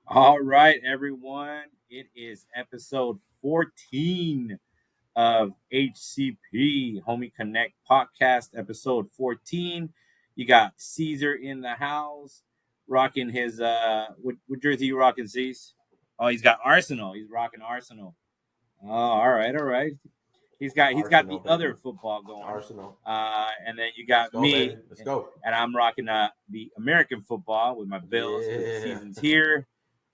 All right, everyone. It is episode 14 of HCP Homie Connect podcast, episode 14. You got Caesar in the house, rocking his what jersey you rocking, Cease? Oh, he's got Arsenal. He's rocking Arsenal. Oh, all right. He's got Arsenal, the other baby. football going. Arsenal. And then you Let's got go, me, baby. Let's go. and I'm rocking the American football with my Bills because the Yeah. season's here.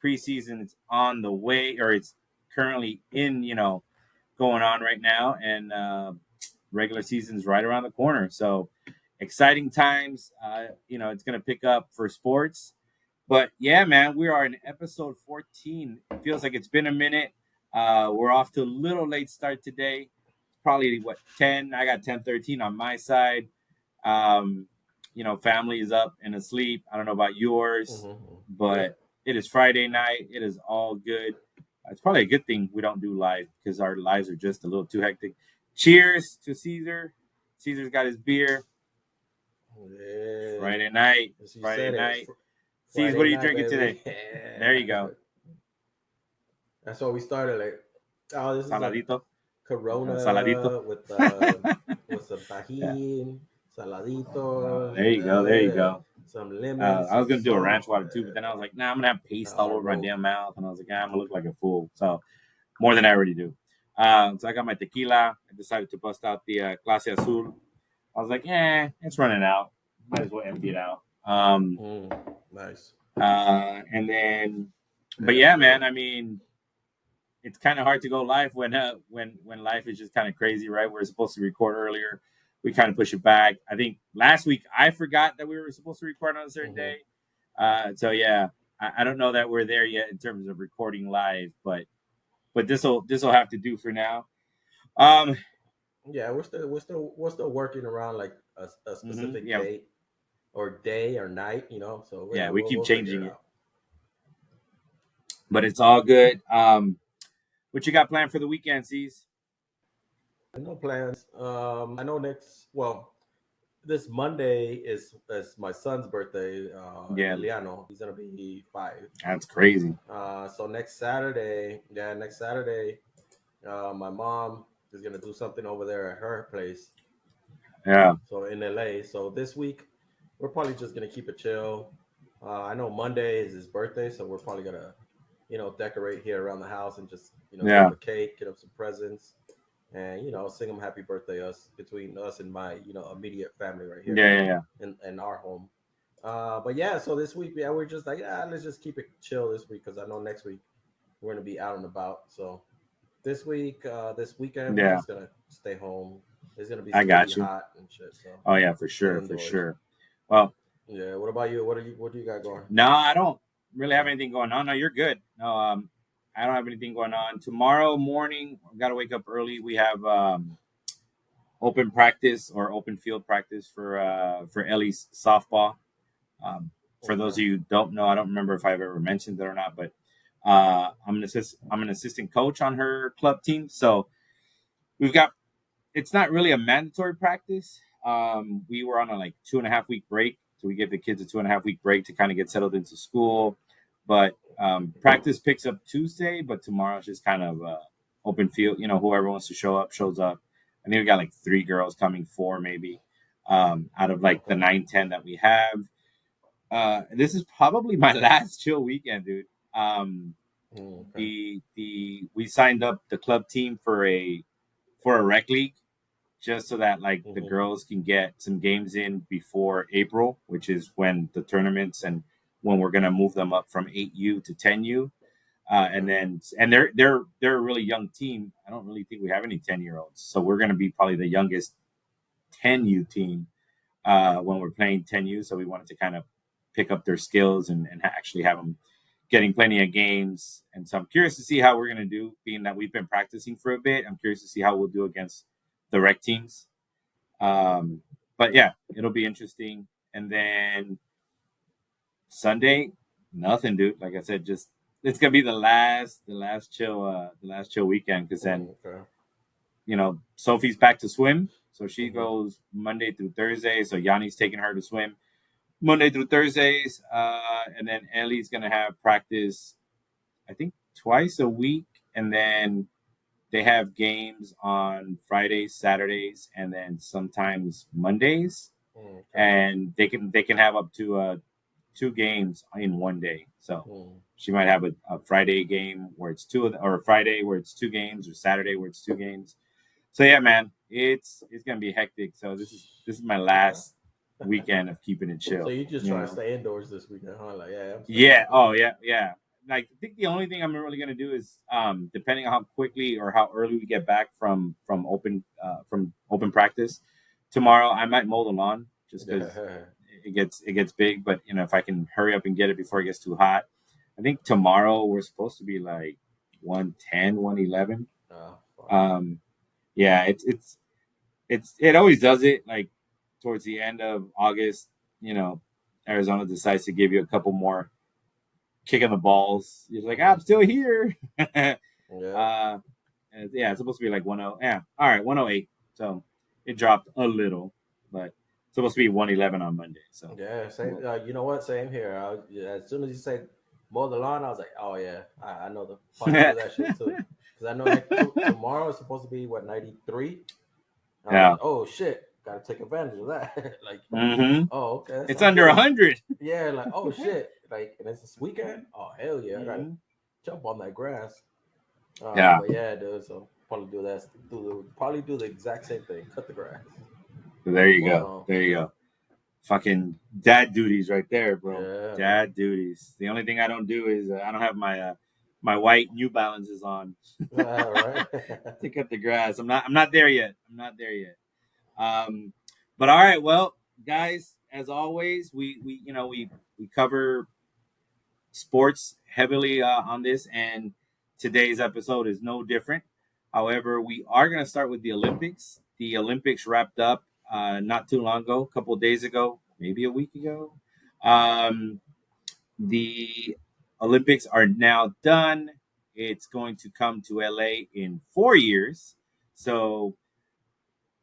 Preseason is on the way, or it's currently in, going on right now, and regular season's right around the corner. So exciting times. It's going to pick up for sports. But yeah, man, we are in episode 14. It feels like it's been a minute. We're off to a little late start today. Probably what 10. I got 10:13 on my side. Um, family is up and asleep. I don't know about yours, Yeah. but it is Friday night. It is all good. It's probably a good thing we don't do live because our lives are just a little too hectic. Cheers to Caesar. Caesar's got his beer. Yeah. Friday night. As you Friday said it. night. Caesar, what Friday are you night, drinking baby. today? There you go. That's what we started. This is a Saladito. Saladito. Corona with some Yeah. tajin, saladito. There you go. There you Yeah. go. Some lemon, I was some gonna do a ranch salt. water too, but then I was like, nah, I'm gonna have paste all On a over my roll. damn mouth, and I was like, I'm gonna look like a fool. So more than I already do. So I got my tequila. I decided to bust out the Clase Azul. I was like, yeah, it's running out. Might as well empty it out. Nice. And then, but yeah, man. I mean, it's kind of hard to go live when life is just kind of crazy, right? We're supposed to record earlier. We kind of push it back. I think last week I forgot that we were supposed to record on a certain day. So yeah, I don't know that we're there yet in terms of recording live, but this will have to do for now. Um, Yeah, we're still working around like a specific yeah, date or day or night, So yeah, yeah, we we'll keep we'll figure changing it it, out. but it's all good. What you got planned for the weekend, C's? No plans. I know this Monday is my son's birthday. Yeah, Emiliano, he's gonna be 5. that's crazy. So next Saturday, my mom is gonna do something over there at her place. Yeah, So in LA. So this week, we're probably just gonna keep it chill. I know Monday is his birthday, so we're probably gonna, decorate here around the house and just, set yeah, up a cake, get him some presents, and sing him happy birthday us between us and my, immediate family right here yeah. in our home. But yeah, so this week, yeah, we're just like, let's just keep it chill this week because I know next week we're gonna be out and about. So this weekend, we're Yeah. just gonna stay home. It's gonna be I still be got you. hot and shit. So Oh yeah, for stay sure, for indoors. sure. Well, Yeah. What about you? What do you got going? no, I don't really have anything going on. No, you're good. No, I don't have anything going on. Tomorrow morning, I've got to wake up early. We have open practice or open field practice for Ellie's softball. For those Okay. of you who don't know, I don't remember if I've ever mentioned it or not, but I'm an assistant coach on her club team. So we've got it's not really a mandatory practice. We were on a 2.5 week break, so we give the kids a 2.5 week break to kind of get settled into school. But practice picks up Tuesday, but tomorrow's just kind of open field. Whoever wants to show up shows up. I think we got 3 girls coming, 4 maybe, out of the Okay. 9-10 that we have. This is probably my last chill weekend, dude. Okay. The we signed up the club team for a rec league just so that the Hmm. girls can get some games in before April, which is when the tournaments and when we're gonna move them up from 8U to 10U. And Okay. then and they're a really young team. I don't really think we have any 10-year-olds, so we're gonna be probably the youngest 10U team when we're playing 10U. So we wanted to kind of pick up their skills and actually have them getting plenty of games. And so I'm curious to see how we're gonna do, being that we've been practicing for a bit. I'm curious to see how we'll do against the rec teams. But yeah, it'll be interesting. And then Sunday, nothing, dude. Like I said, just it's gonna be the last chill weekend because then Okay. Sophie's back to swim, so she Hmm. goes Monday through Thursday. So Yanni's taking her to swim Monday through Thursdays, and then Ellie's gonna have practice I think twice a week, and then they have games on Fridays, Saturdays, and then sometimes Mondays, Okay. and they can have up to 2 games in one day. So she might have a Friday game where it's or a Friday where it's 2 games, or Saturday where it's 2 games. So yeah, man, it's gonna be hectic. So this is my Okay. last weekend of keeping it So chill. you just You trying to know. stay indoors this weekend, huh? Like, yeah, I'm staying Yeah. indoors. Oh yeah. Yeah. Like I think the only thing I'm really gonna do is depending on how quickly or how early we get back from open practice tomorrow, I might mow the lawn just because Yeah. it gets big. But if I can hurry up and get it before it gets too hot, I think tomorrow we're supposed to be like 110, 111. Oh, fuck. Um, yeah, it always does it like towards the end of August. You know, Arizona decides to give you a couple more kick in the balls. He's like, I'm still here. Yeah. Yeah, it's supposed to be like 10. Yeah, all right, 108. So it dropped a little, but it's supposed to be 111 on Monday. So Yeah. Same. well, You know what? Same here. Yeah, as soon as you say mow the lawn, I was like, oh yeah, I know the probably yeah, do that shit too. Because I know next tomorrow is supposed to be what 93. I was like, yeah. oh shit, gotta take advantage of that. Like, Mm-hmm. oh okay, that It's sounds under good. 100. Yeah, like oh shit, like and it's this weekend. Oh hell yeah, I gotta Mm-hmm. jump on that grass. Yeah, But yeah, dude. So probably do that. Probably do the exact same thing. Cut the grass. there you But go. There you go. Fucking dad duties right there, bro. yeah, man. Dad duties. The only thing I don't do is I don't have my white New Balances on All right. to cut the grass. I'm not there yet. I'm not there yet. Um, but all right, well, guys, as always, we cover sports heavily on this, and today's episode is no different. However, we are going to start with the Olympics. The Olympics wrapped up not too long ago, a couple of days ago, maybe a week ago. Um, the Olympics are now done. It's going to come to LA in 4 years. So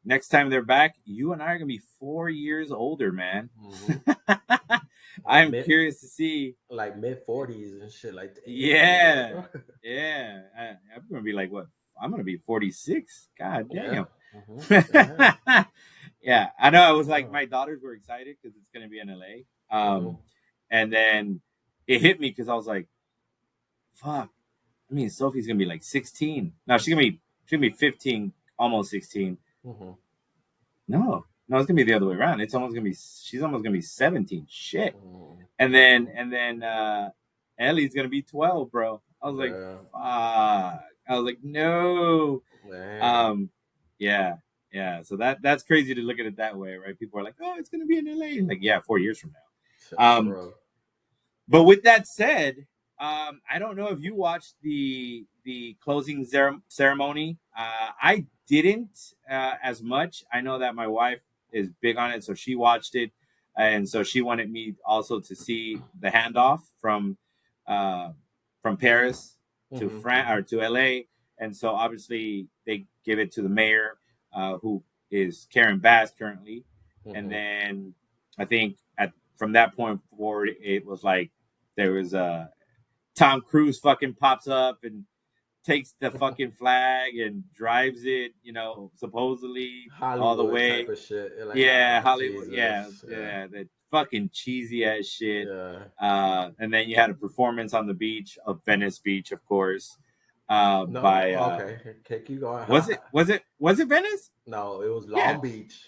next time they're back, you and I are gonna be 4 years older, man. Mm-hmm. Like I'm mid, curious to see. like mid 40s and shit. Like Yeah, damn. yeah. I'm gonna be like what? I'm gonna be 46. God Yeah. damn. Mm-hmm. Same here. Yeah, I know. I was like, Oh. my daughters were excited because it's gonna be in LA. Mm-hmm. And then it hit me because I was like, fuck. I mean, Sophie's gonna be like 16. No, she's gonna be 15, almost 16. Mm-hmm. No, it's gonna be the other way around. She's almost gonna be 17. Shit. Mm-hmm. And then Ellie's gonna be 12, bro. I was like, Yeah. fuck. I was like, no. Man. Um, yeah, yeah. So that's crazy to look at it that way, right? People are like, oh, it's gonna be in LA. Like, yeah, 4 years from now. Bro. But with that said, I don't know if you watched the closing ceremony. I didn't as much. I know that my wife is big on it, so she watched it, and so she wanted me also to see the handoff uh, from Paris to Mm-hmm. France or to LA, and so obviously they give it to the mayor, who is Karen Bass currently, and Mm-hmm. then I think from that point forward, it was like there was a Tom Cruise fucking pops up and takes the fucking flag and drives it, supposedly all the Hollywood type way. of shit. You're like, Yeah, ah, Hollywood. Yeah, Jesus. Yeah. yeah, that fucking cheesy ass shit. Yeah. And then you had a performance on the beach of Venice Beach, of course. No, By okay. Okay, keep going. was it Venice? No, it was Yeah. Long Beach.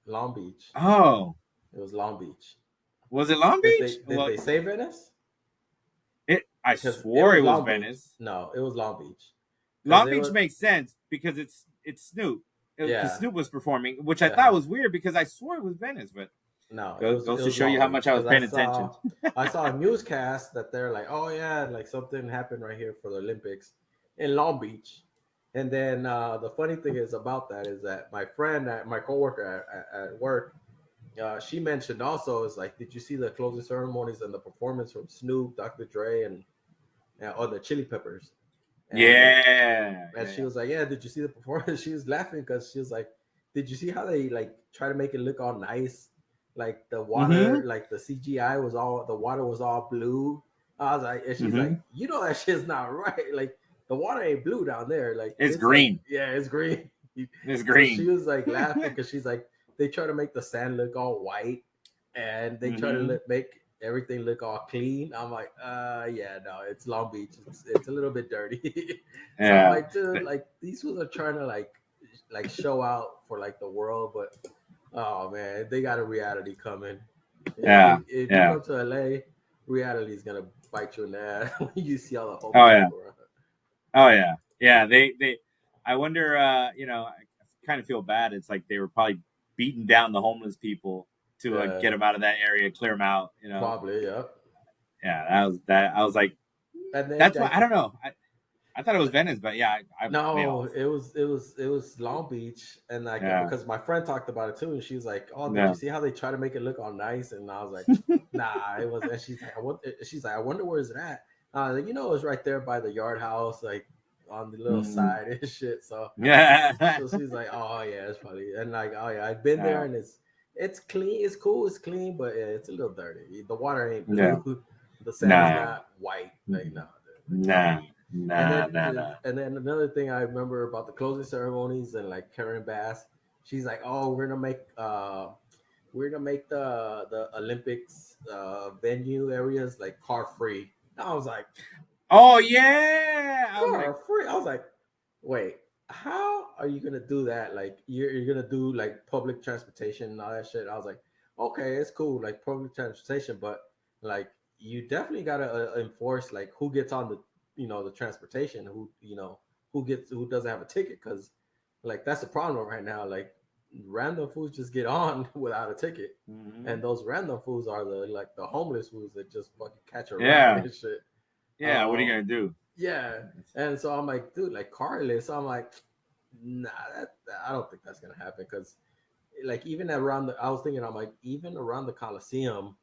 Long Beach. Oh, It was Long Beach. was it Long Did they Beach? did Well, they say Venice? I Because it swore was it was Long Beach. Venice. No, it was Long Beach. Because Long they Beach were makes sense because it's Snoop. Because yeah. Snoop was performing, which I thought Yeah. was weird because I swore it was Venice, but No, it goes to was show you Long how Beach. much I was Because I paying attention. saw I saw a newscast that they're like, oh yeah, like something happened right here for the Olympics in Long Beach. And then the funny thing is about that is that my friend, my coworker at work, she mentioned also is like, did you see the closing ceremonies and the performance from Snoop, Dr. Dre, and or the Chili Peppers? And Yeah, and yeah, she yeah. was like, yeah, did you see the performance? She was laughing because she was like, did you see how they like try to make it look all nice? Like the Mm-hmm. water, like the CGI was all the water was all blue, I was like, and she's like, you know that shit's not right. Like the water ain't blue down there. Like It's it's like, green. yeah, it's green. It's So she green. was like laughing because she's like, they try to make the sand look all white, and they try to make everything look all clean. I'm like, yeah, no, it's Long Beach. It's a little bit dirty. So I'm Yeah. like, dude, like these fools are trying to like show out for like the world, but oh man, they got a reality coming. Yeah. If you Yeah. come to LA, reality is gonna bite you in the ass when you see all the Oh homeless yeah. people around. Oh yeah. Yeah. They I wonder I kind of feel bad. It's like they were probably beating down the homeless people to Yeah, get them out of that area, clear them out. probably, yeah. Yeah, that I was like, And then that's why like I don't know. I thought it was Venice, but yeah, I may no, off. it was Long Beach, and like Yeah. because my friend talked about it too, and she was like, "Oh, did you Yeah. see how they try to make it look all nice?" And I was like, "Nah, it wasn't." And she's like, "I wonder where is it at?" Like, it's right there by the yard house, like on the little Mhm. side and shit. So Yeah. so she's like, "Oh yeah, it's probably," and like, "Oh yeah, I've been there, Yeah. and it's clean, it's cool, it's clean, but yeah, it's a little dirty. The water ain't Yeah. blue, the sand is Nah. not white. Like no, like no." Nah. And Nah. then Nah. Nah. and then another thing I remember about the closing ceremonies and like Karen Bass, she's like, "Oh, we're gonna make the Olympics venue areas like car free." I was like, Oh yeah. I was like, car free. I was like, wait, how are you gonna do that? Like you're gonna do like public transportation and all that shit. I was like, okay, it's cool, like public transportation, but like you definitely gotta enforce like who gets on the transportation, who doesn't have a ticket, because like that's the problem right now. Like random fools just get on without a ticket. mhm. And those random fools are the homeless fools that just fucking catch a ride Yeah. and shit. Yeah. What are you Um, gonna do? yeah, and so I'm like, dude, like carless. I'm like, nah, I don't think that's gonna happen because, like, even around I was thinking, I'm like, even around the Coliseum,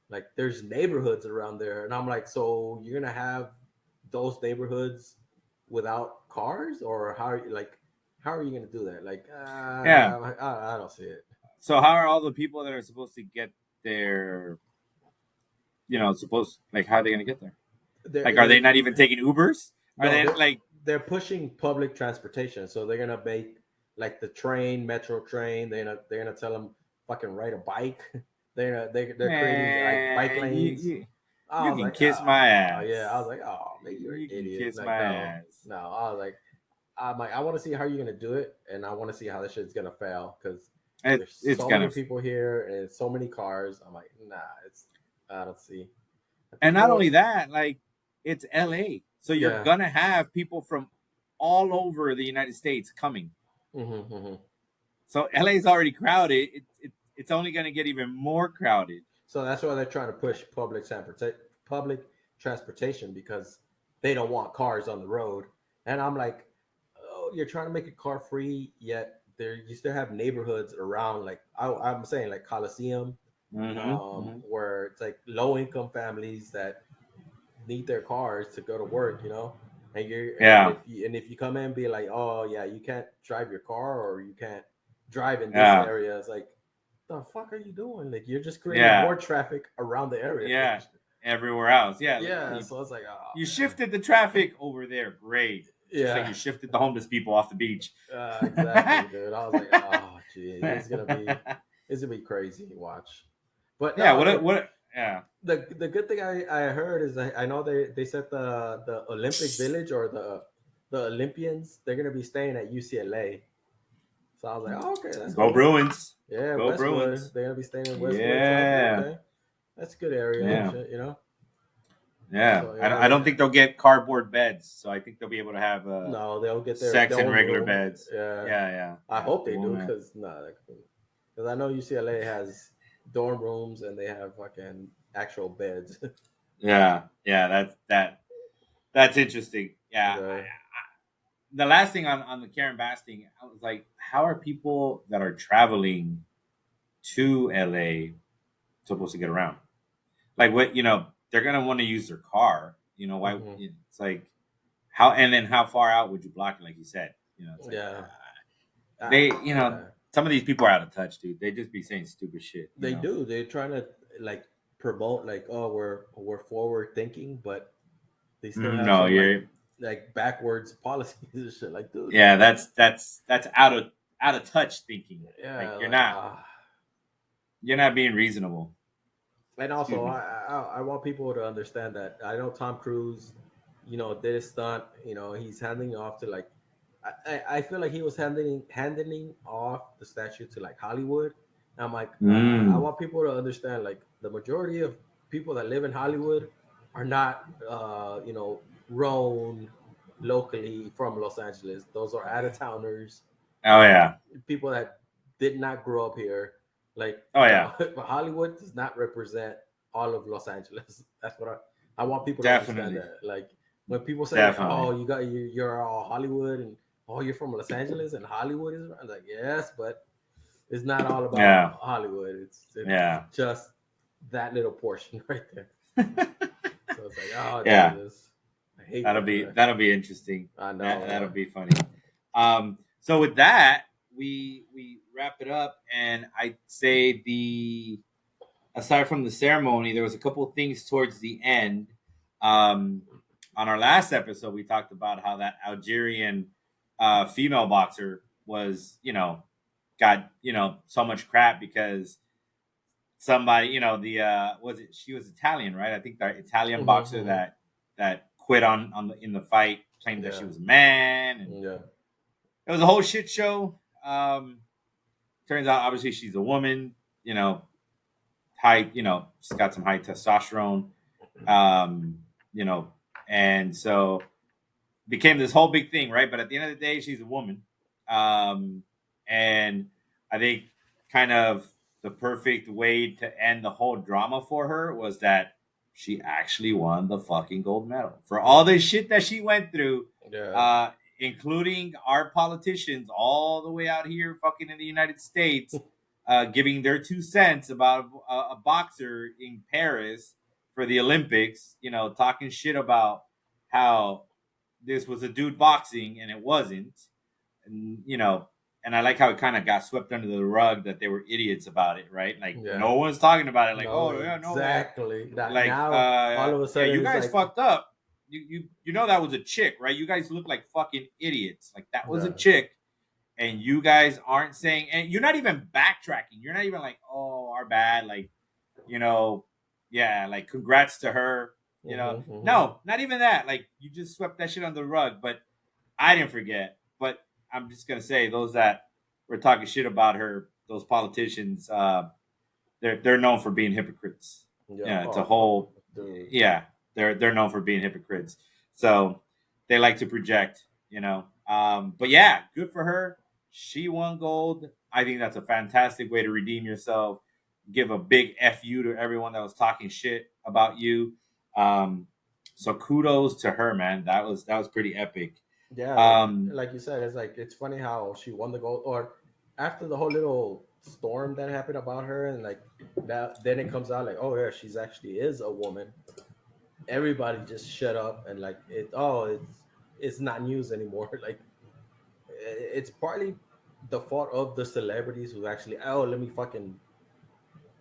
like, there's neighborhoods around there, and I'm like, so you're gonna have those neighborhoods without cars, or how are you gonna do that? Like, Yeah. I don't see it. So how are all the people that are supposed to get there? Supposed like how are they gonna get there? Like, are they They not even taking Ubers? Are No, they they're like? they're pushing public transportation, so they're gonna make like the train, metro train. They're gonna tell them fucking ride a bike. They're creating like bike Man, lanes. I you was can like, kiss my yeah. I was ass. like, oh, man, you're an You can idiot. kiss Like, my no, ass. no. I'm like, I want to see how you're gonna do it, and I want to see how this shit's gonna fail because there's It's so many gonna, people here and so many cars. I'm like, nah, I don't see. And and not people, only that, like it's LA, so you're yeah. gonna have people from all over the United States coming. Hmm. So LA is already crowded. It's only gonna get even more crowded. So that's why they're trying to push public transportation because they don't want cars on the road. And I'm like, oh, you're trying to make it car free, yet there you still have neighborhoods around. Like I'm saying, like Coliseum, Mm-hmm. where it's like low income families that need their cars to go to work. And you're Yeah, and if you come in and be like, oh yeah, you can't drive your car or you can't drive in this yeah, area. It's like, the fuck are you doing? Like you're just creating yeah, more traffic around the area. yeah. Everywhere else, yeah. Like, yeah, Yeah, so it's like, oh you man. shifted the traffic over there. Great. Just like Yeah, you shifted the homeless people off the beach. exactly, dude. I was like, oh gee, it's gonna be crazy to watch. But Yeah. no, What? Yeah. the good thing I heard is I know they said the Olympic Village or the Olympians, they're gonna be staying at UCLA. So I was like, oh, okay, that's Go cool. Bruins. Yeah, Go Westwood. Bruins. They're gonna be staying in Westwood. So I was like, Yeah. okay, that's a good area and Yeah. shit. Yeah. So I don't think they'll get cardboard beds, so I think they'll be able to have no, they'll get their sex and dorm regular room. beds. Yeah, Yeah. Yeah. I Yeah. hope They they do won't have. because I know UCLA has dorm rooms and they have fucking actual beds. Yeah. Yeah. That's interesting. Yeah. Okay. The last thing on the Karen Bass thing, I was like, how are people that are traveling to LA supposed to get around? Like, what, they're gonna want to use their car. Why? Hmm. It's like how, and then how far out would you block it? Like you said, it's like Yeah. they, Yeah. some of these people are out of touch, dude. They just be saying stupid shit. They do. They're trying to like promote like, oh, we're forward thinking, but they still have No, some you're like backwards policies and shit. Like, dude, yeah, that's out of touch thinking. Like yeah, like you're not being reasonable. and Excuse also me. I want people to understand that I know Tom Cruise, did a stunt. He's handing off to like I feel like he was handing off the statue to like Hollywood. And I'm like, I Mm. want people to understand like the majority of people that live in Hollywood are not grown locally from Los Angeles. Those are out of towners, Oh yeah. people that did not grow up here. Like Oh yeah. Hollywood does not represent all of Los Angeles. That's what I want people to understand Definitely. that. Like when people say like, Definitely. "Oh, you're all Hollywood," and "Oh, you're from Los Angeles," and Hollywood is, I'm like, yes, but it's not all about Yeah. Hollywood. It's Yeah. just that little portion right there. So it's like, oh Yeah. Jesus, I hate that. That'll be interesting. I know. That'll be funny. So with that, we wrap it up, and I'd say the aside from the ceremony, there was a couple of things towards the end. Um, on our last episode, we talked about how that Algerian female boxer was, got so much crap because somebody, the was it she was Italian, right? I think the Italian boxer Mm-hmm. that quit on the in the fight claimed that Yeah. she was a man, and Yeah. it was a whole shit show. Turns out, obviously, she's a woman. High, she's got some high testosterone. Um, you know, and so became this whole big thing, right? But at the end of the day, she's a woman. Um, and I think kind of the perfect way to end the whole drama for her was that she actually won the fucking gold medal for all the shit that she went through, Yeah. uh, including our politicians all the way out here, fucking in the United States, giving their 2 cents about a boxer in Paris for the Olympics. Talking shit about how this was a dude boxing and it wasn't, and and I like how it kind of got swept under the rug that they were idiots about it, right? Like Yeah. no one's talking about it, like, No, oh yeah, no, exactly. like Now all of a yeah, sudden you it's guys like, fucked up. You know that was a chick, right? You guys look like fucking idiots. Like that was a yeah, chick, and you guys aren't saying, and you're not even backtracking. You're not even like, oh, our bad, like, you know, yeah, like congrats to her. mm-hmm. No, not even that. Like you just swept that shit under the rug. But I didn't forget. But I'm just gonna say those that were talking shit about her, those politicians, they're known for being hypocrites. Yeah. Yeah, it's a Oh fuck, whole. dude. Yeah, they're known for being hypocrites. So they like to project. But yeah, good for her. She won gold. I think that's a fantastic way to redeem yourself. Give a big fu to everyone that was talking shit about you. Um, so kudos to her, man. That was pretty epic. Yeah, Um, like you said, it's like it's funny how she won the gold, or after the whole little storm that happened about her, and like that, then it comes out like, oh yeah, she's actually is a woman. Everybody just shut up and like it's not news anymore. Like it's partly the fault of the celebrities who actually, oh, let me fucking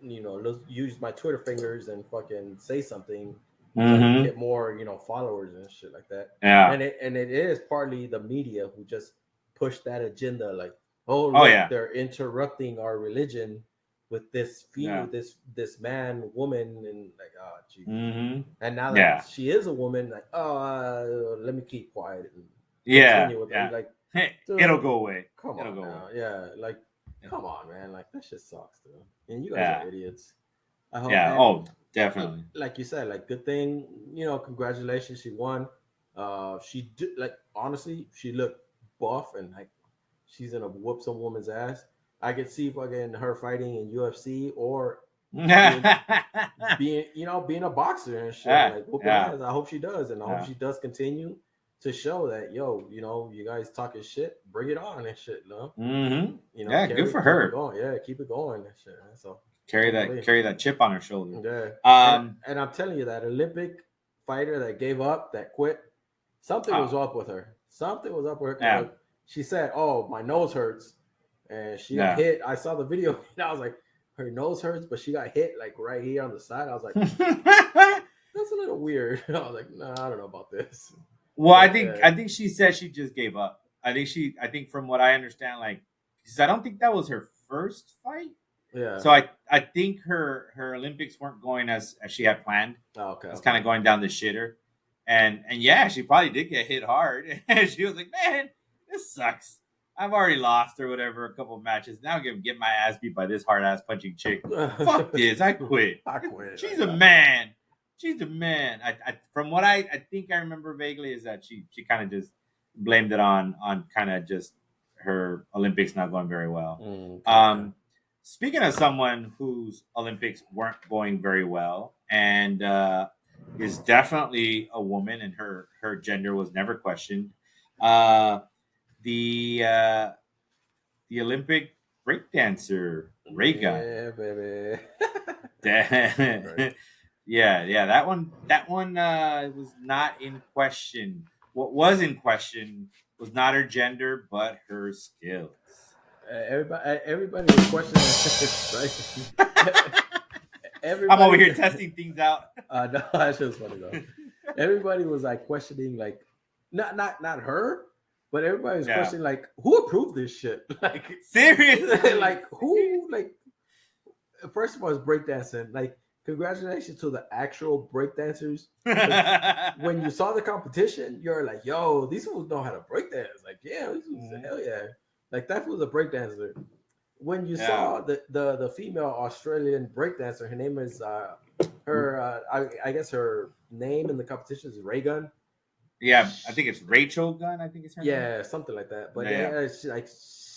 let's use my Twitter fingers and fucking say something so I can mhm. get more, followers and shit like that. Yeah. And it is partly the media who just push that agenda, like, oh Oh look, yeah. they're interrupting our religion with Yeah. this man, woman, and like, oh Jesus. Mhm. And now that Yeah. she is a woman, like, oh, let me keep quiet and Yeah. continue with it. Yeah. Like, It'll dude, go away. come It'll on go away. now. Yeah, like, Yeah. come on, man. Like, that shit sucks, dude. And you guys are Yeah. idiots. I hope, Yeah. and Oh, definitely. like you said, like, good thing, congratulations, she won. She did, like, honestly, she looked buff and like she's gonna whoop some woman's ass. I could see fucking her fighting in UFC or being being a boxer and shit, Yeah. like whooping Yeah. ass. I hope she does, and I hope Yeah. she does continue to show that, yo, you guys talking shit, bring it on and shit, Mm-hmm. Yeah. Good for keep it her. going, yeah, keep it going and shit. Man. So Carry that hopefully, carry that chip on her shoulder. yeah, and Um. and I'm telling you that Olympic fighter that gave up, that quit, something was Oh. up with her. Something was up with her Yeah. because she said, "Oh, my nose hurts," and she got Yeah. hit. I saw the video and I was like, her nose hurts, but she got hit like right here on the side. I was like, that's a little weird. I was like, nah, I don't know about this. Well, But I think she said she just gave up. I think from what I understand, like, because I don't think that was her first fight. yeah. So I think her Olympics weren't going as she had planned. Oh, okay. It's Okay. kind of going down the shitter, and yeah, she probably did get hit hard. And she was like, "Man, this sucks. I've already lost or whatever a couple of matches. Now I'm gonna get my ass beat by this hard ass punching chick. Fuck this. I quit. I quit. She's a man. She's a man." From what I think I remember vaguely is that she kind of just blamed it on kind of just her Olympics not going very well. Okay. Speaking of someone whose Olympics weren't going very well, and is definitely a woman, and her gender was never questioned. Uh, the uh, the Olympic breakdancer Raygun. Yeah, baby. Right. Yeah. That one was not in question. What was in question was not her gender, but her skills. Everybody was questioning, right? I'm over Everybody. here testing things out. No, that shit was funny though. Everybody was like questioning, like not her, but everybody was Yeah. questioning, like, who approved this shit? Like, Seriously. like who? Like, first of all, it's breakdancing. Like, congratulations to the actual breakdancers. When you saw the competition, you're like, yo, these fools know how to breakdance. Like, yeah, this was Mhm. hell yeah. Like that was a breakdancer. When you Yeah. saw the female Australian breakdancer, her name is her I guess her name in the competition is Raygun. Yeah, I think it's Rachel Gunn. I think it's her name. Yeah, something like that. But Yeah. yeah,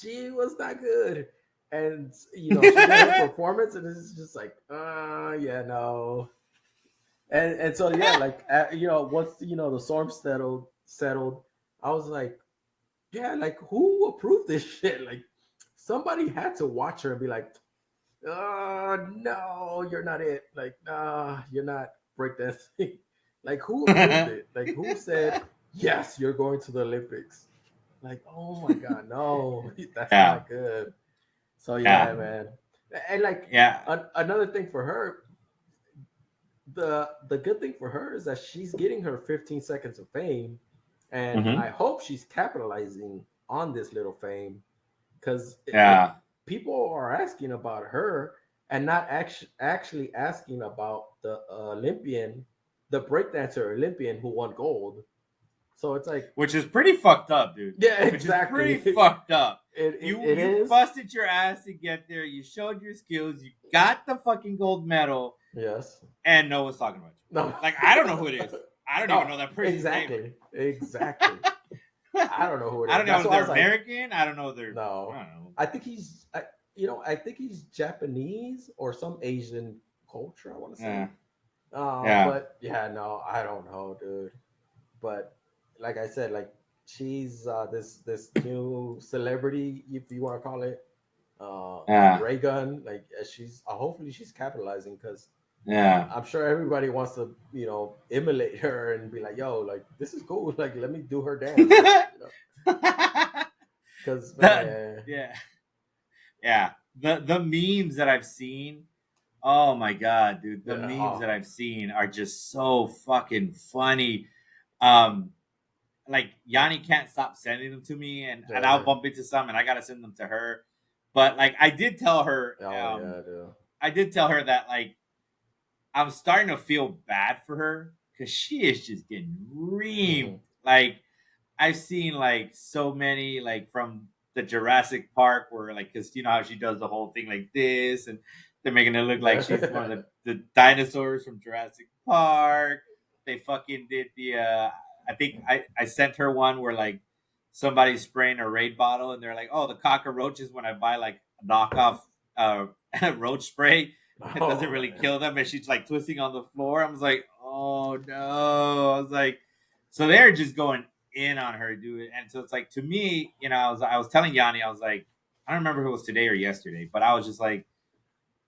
she was not good, and she did her performance, and it's just like, yeah, no. And so yeah, like once the storm settled, I was like, yeah, like who approved this shit? Like somebody had to watch her and be like, oh no, you're not it. Like, nah, you're not breakdancing. Like who approved it? Like who said yes, you're going to the Olympics? Like, oh my god, no, that's Yeah. not good. So yeah, Yeah. man. And like Yeah. another thing for her, the good thing for her is that she's getting her 15 seconds of fame, and Hmm. I hope she's capitalizing on this little fame, because Yeah. people are asking about her and not actually asking about the Olympian, the breakdancer Olympian who won gold. So it's like, Which is pretty fucked up, dude. yeah, Which is exactly. pretty fucked up. It You is. busted your ass to get there. You showed your skills. You got the fucking gold medal, Yes. and no one's talking about No. you. Like, I don't know who it is. I don't even No. know that person's name. Exactly. I don't know who it I is. don't know That's if why I they're was like, American. I don't know if they're. I no. don't know. I think I think he's Japanese or some Asian culture, I want to say. Yeah. Yeah. But yeah, no, I don't know, dude. But like I said, like she's this new celebrity, if you want to call it, Yeah. Raygun. Like she's hopefully she's capitalizing, because Yeah. I'm sure everybody wants to emulate her and be like, yo, like this is cool. Like let me do her dance. Like, because man, Yeah. Yeah. The memes that I've seen. Oh my god, dude! The yeah, memes oh, that I've seen are just so fucking funny. Um, like Yanni can't stop sending them to me, and I'll yeah, bump into some, and I gotta send them to her. But like, I did tell her, oh yeah, dude. I did tell her that like I'm starting to feel bad for her because she is just getting reamed. Hmm. Like I've seen like so many like from the Jurassic Park where like because you know how she does the whole thing like this and they're making it look like she's one of the dinosaurs from Jurassic Park. They fucking did the I think I sent her one where like somebody's spraying a raid bottle and they're like, oh the cockroaches when I buy like knockoff uh roach spray it doesn't Oh really man, kill them and she's like twisting on the floor. I was like, oh no. I was like, so they're just going in on her, dude. And so it's like to me, you know, I was telling Yanni, I was like, I don't remember if it was today or yesterday, but I was just like,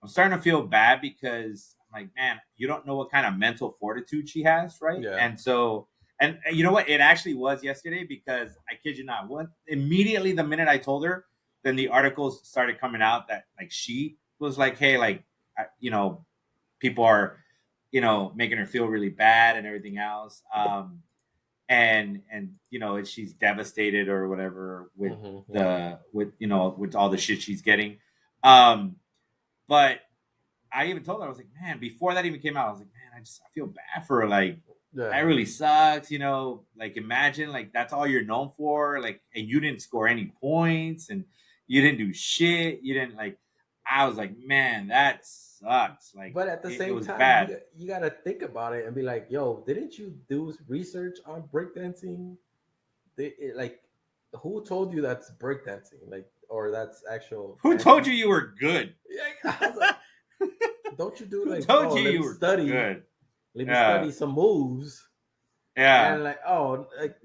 I'm starting to feel bad because I'm like, man, you don't know what kind of mental fortitude she has, right? yeah, And so, and you know what? It actually was yesterday because I kid you not, what immediately the minute I told her, then the articles started coming out that like she was like, hey, like, people are, making her feel really bad and everything else. And she's devastated or whatever with with all the shit she's getting. But I even told her, I was like, man, before that even came out, I was like, man, I feel bad for her. Like, Yeah. that really sucks. Like, imagine, like, that's all you're known for. Like, and you didn't score any points and you didn't do shit. You didn't, like, I was like, man, that sucks. Like, But at the it same was time, bad. you got to think about it and be like, yo, didn't you do research on breakdancing? Like, who told you that's breakdancing? Like, or that's actual Who told dancing? you were good? Yeah, I was like, don't you do Who like, told oh, you you were good? let me Yeah. study some moves, Yeah. and like, oh, like,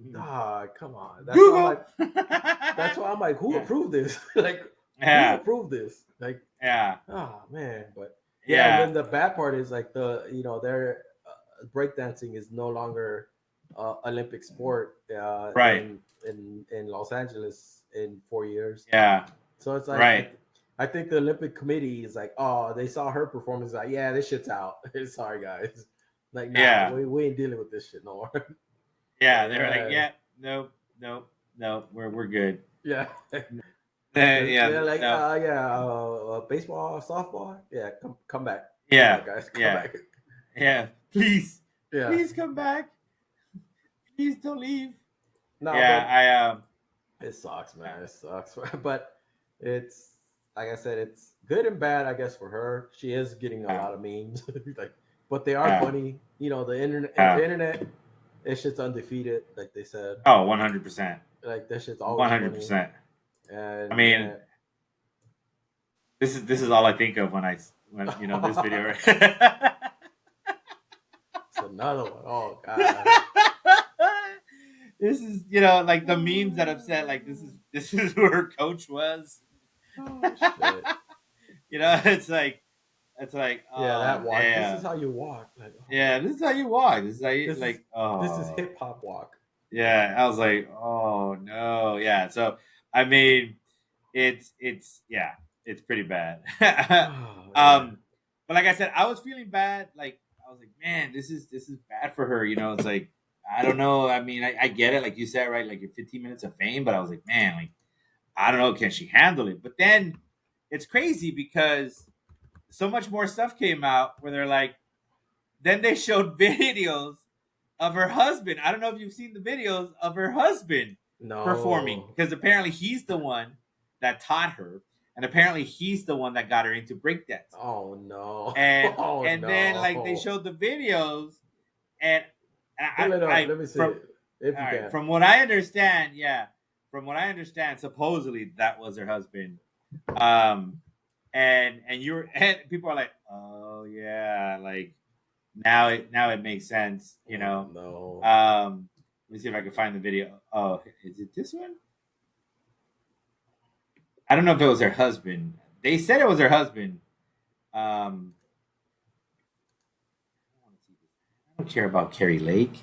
come on. Google. That's why I'm like, who Yeah. approved this? Like, who Yeah. approved this? Like, Yeah. oh man, but yeah, and Yeah. then the bad part is like their breakdancing is no longer Olympic sport Right. in Los Angeles in 4 years. Yeah. So it's like Right. I think the Olympic Committee is like, oh, they saw her performance, like, yeah, this shit's out. Sorry guys, like, nah, Yeah. we ain't dealing with this shit no more. Yeah. Like, They were like, yeah, nope, nope, nope. We're good. yeah. Yeah. They're like, No. baseball, softball, yeah, come back, Yeah. guys, come Yeah. back, Yeah. Please. yeah. Please come back. Please don't leave. No, Yeah. but I. it sucks, man. It sucks, but it's like I said, it's good and bad, I guess, for her. She is getting a Yeah. lot of memes, like, but they are Yeah. funny. The internet, Yeah. it's just undefeated, like they said. Oh, 100%. Like that shit's always funny, 100%. I and mean, this is all I think of when this video. Right? it's another one. Oh god. This is like the memes that have said like this is who her coach was. Oh shit. It's like Yeah, oh that walk. This is damn. how you walk. Like, oh Yeah, this is how you walk. This is how you this is like this is oh hip hop walk. yeah. I was like oh no yeah. So I mean it's yeah it's pretty bad. Oh man. But like I said, I was feeling bad. Like I was like, man, this is bad for her. It's like I don't know. I mean, I get it, like you said, right? Like your 15 minutes of fame, but I was like, man, like I don't know, can she handle it? But then it's crazy because so much more stuff came out where they're like, then they showed videos of her husband. I don't know if you've seen the videos of her husband performing No. because apparently he's the one that taught her, and apparently he's the one that got her into breakdance. Oh no. And Oh and then like they no. showed the videos, and Pull it up. I Let me see from it. If all you right can. from what I understand, yeah, from what I understand, supposedly that was her husband. Um, and people are like, oh yeah, like now it makes sense, Oh no. Let me see if I can find the video. Oh, is it this one? I don't know if it was her husband. They said it was her husband. Um, I don't care about Carrie Lake.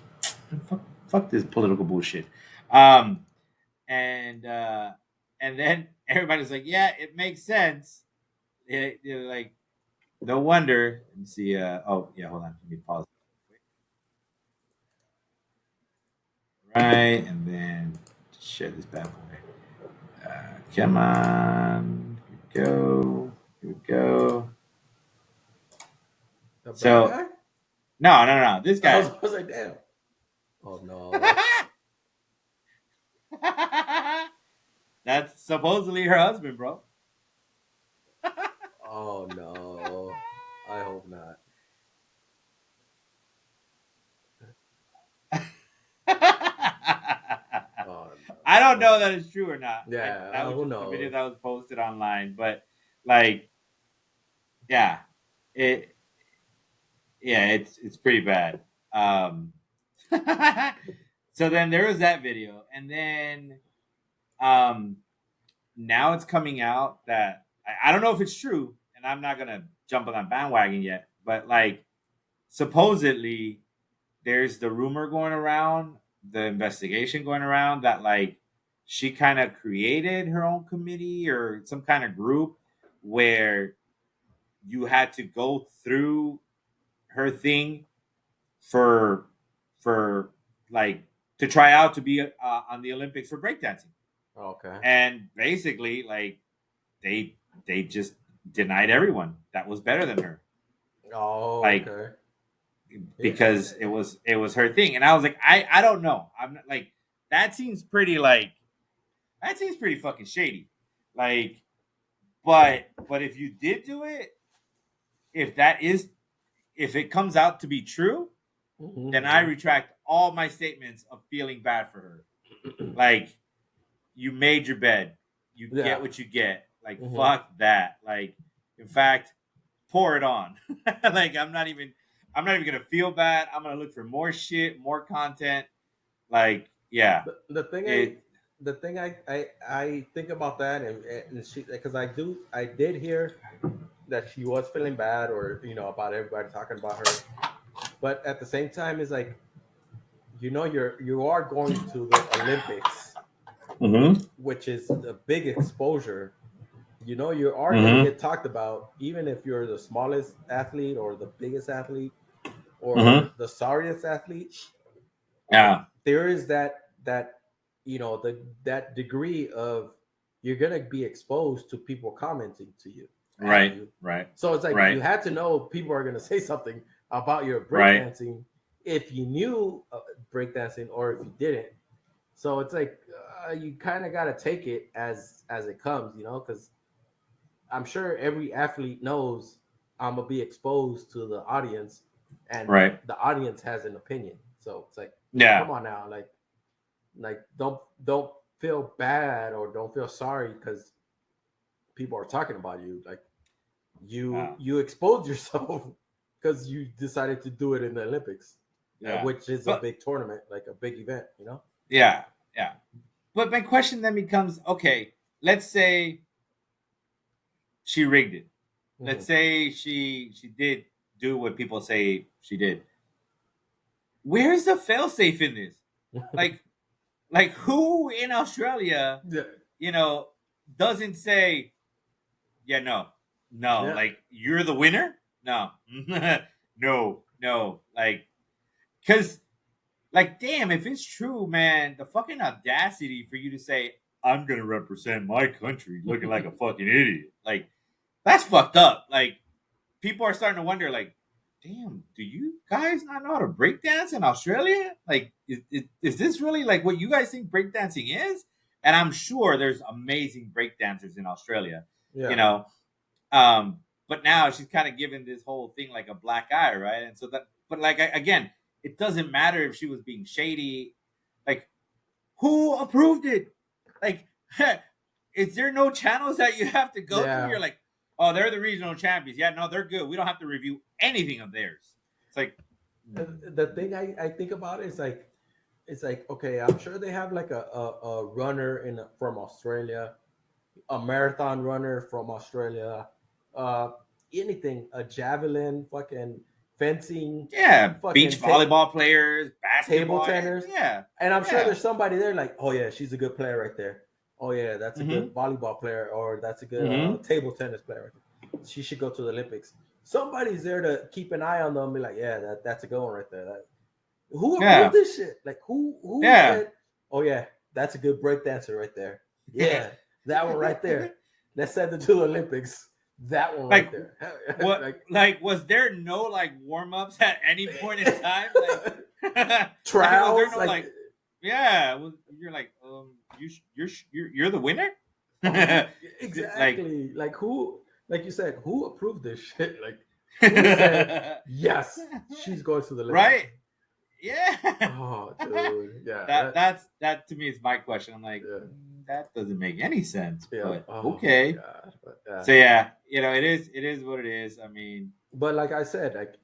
Fuck this political bullshit. Um, and then everybody's like, yeah, it makes sense. Like, no wonder. Let me see. Oh yeah, hold on. Let me pause. Right, and then share this bad boy. Come on. Here we go. Here we go. The bad So guy? no. This guy. I was like, damn. Oh no. That's supposedly her husband, bro. Oh no. I hope not. Oh I don't no. know that it's true or not. Yeah, That was who just the video knows? that was posted online, but like, yeah, it, yeah, it's pretty bad. So then there was that video, and then um, now it's coming out that I don't know if it's true, and I'm not gonna jump on that bandwagon yet, but like supposedly there's the rumor going around, the investigation going around that like she kind of created her own committee or some kind of group where you had to go through her thing for like to try out to be on the Olympics for breakdancing, Okay. and basically like they just denied everyone that was better than her, Oh, like okay. Yeah. because it was her thing, and I was like, I don't know, I'm not, like that seems pretty like that seems pretty fucking shady, like but if you did do it, if that is if it comes out to be true, then I Mm-hmm. retract all my statements of feeling bad for her. Like, you made your bed, you Yeah. get what you get. Like, Mm-hmm. fuck that. Like, in fact, pour it on. Like, I'm not even gonna feel bad. I'm gonna look for more shit, more content. Like, yeah, The thing it. I think about that, and she, because I did hear that she was feeling bad, or about everybody talking about her, but at the same time, it's like, you are going to the Olympics, Mm-hmm. which is a big exposure. You are going to Mm-hmm. get talked about, even if you're the smallest athlete or the biggest athlete or Mm-hmm. the sorriest athlete. Yeah. There is that that degree of, you're going to be exposed to people commenting to you at Right. you. Right. So it's like, you Right. had to know people are going to say something about your Right. breakdancing, if you knew breakdancing or if you didn't. So it's like, you kind of got to take it as it comes, because I'm sure every athlete knows I'm gonna be exposed to the audience, and Right. the audience has an opinion. So it's like, Yeah. come on now, like don't feel bad or don't feel sorry because people are talking about you. Like, Yeah. you exposed yourself because you decided to do it in the Olympics, Yeah. which is a But big tournament, like a big event. yeah. Yeah. But my question then becomes, okay, let's say she rigged it. Hmm. Let's say she did do what people say she did. Where's the failsafe in this? Like who in Australia, Yeah, you know, doesn't say, yeah, no, no, yeah, like you're the winner? No. No, no. Like, cause like damn, if it's true, man, the fucking audacity for you to say, I'm gonna represent my country looking like a fucking idiot. Like, that's fucked up. Like, people are starting to wonder, like, damn, do you guys not know how to breakdance in Australia? Like, is this really like what you guys think breakdancing is? And I'm sure there's amazing breakdancers in Australia, you yeah, know. Um, but now she's kind of giving this whole thing like a black eye, right? And so that, but like again, it doesn't matter if she was being shady. Like, who approved it? Like, is there no channels that you have to go through? yeah. You're like, oh, they're the regional champions. Yeah, no, they're good. We don't have to review anything of theirs. It's like, The thing I think about is like, it's like, okay, I'm sure they have like a runner from Australia, a marathon runner from Australia, uh, anything, a javelin, fucking fencing, yeah, beach fucking volleyball players, table basketball. tennis, Yeah, and I'm sure yeah. there's somebody there like, oh yeah, she's a good player right there. Oh yeah, that's a Mm-hmm. good volleyball player, or that's a good Mm-hmm. table tennis player. Right there. She should go to the Olympics. Somebody's there to keep an eye on them, and be like, yeah, that's a good one right there. Who approved Yeah, this shit? Like, who yeah. said, oh yeah, that's a good break dancer right there. Yeah, that one right there. Let's send it to the Olympics. That one right Like, there. what? Like, Like, was there no like warm ups at any point in time? Like, like, was there trials, no like, like? Yeah, you're like, you're the winner. Like, exactly. Like, who, like you said, who approved this shit? Like, who said yes, she's going to the Olympics? right? Yeah. Oh, dude, yeah, That to me is my question. I'm like, yeah, that doesn't make any sense, yeah. but Oh my okay. god, but So yeah, it is what it is. I mean, but like I said, like,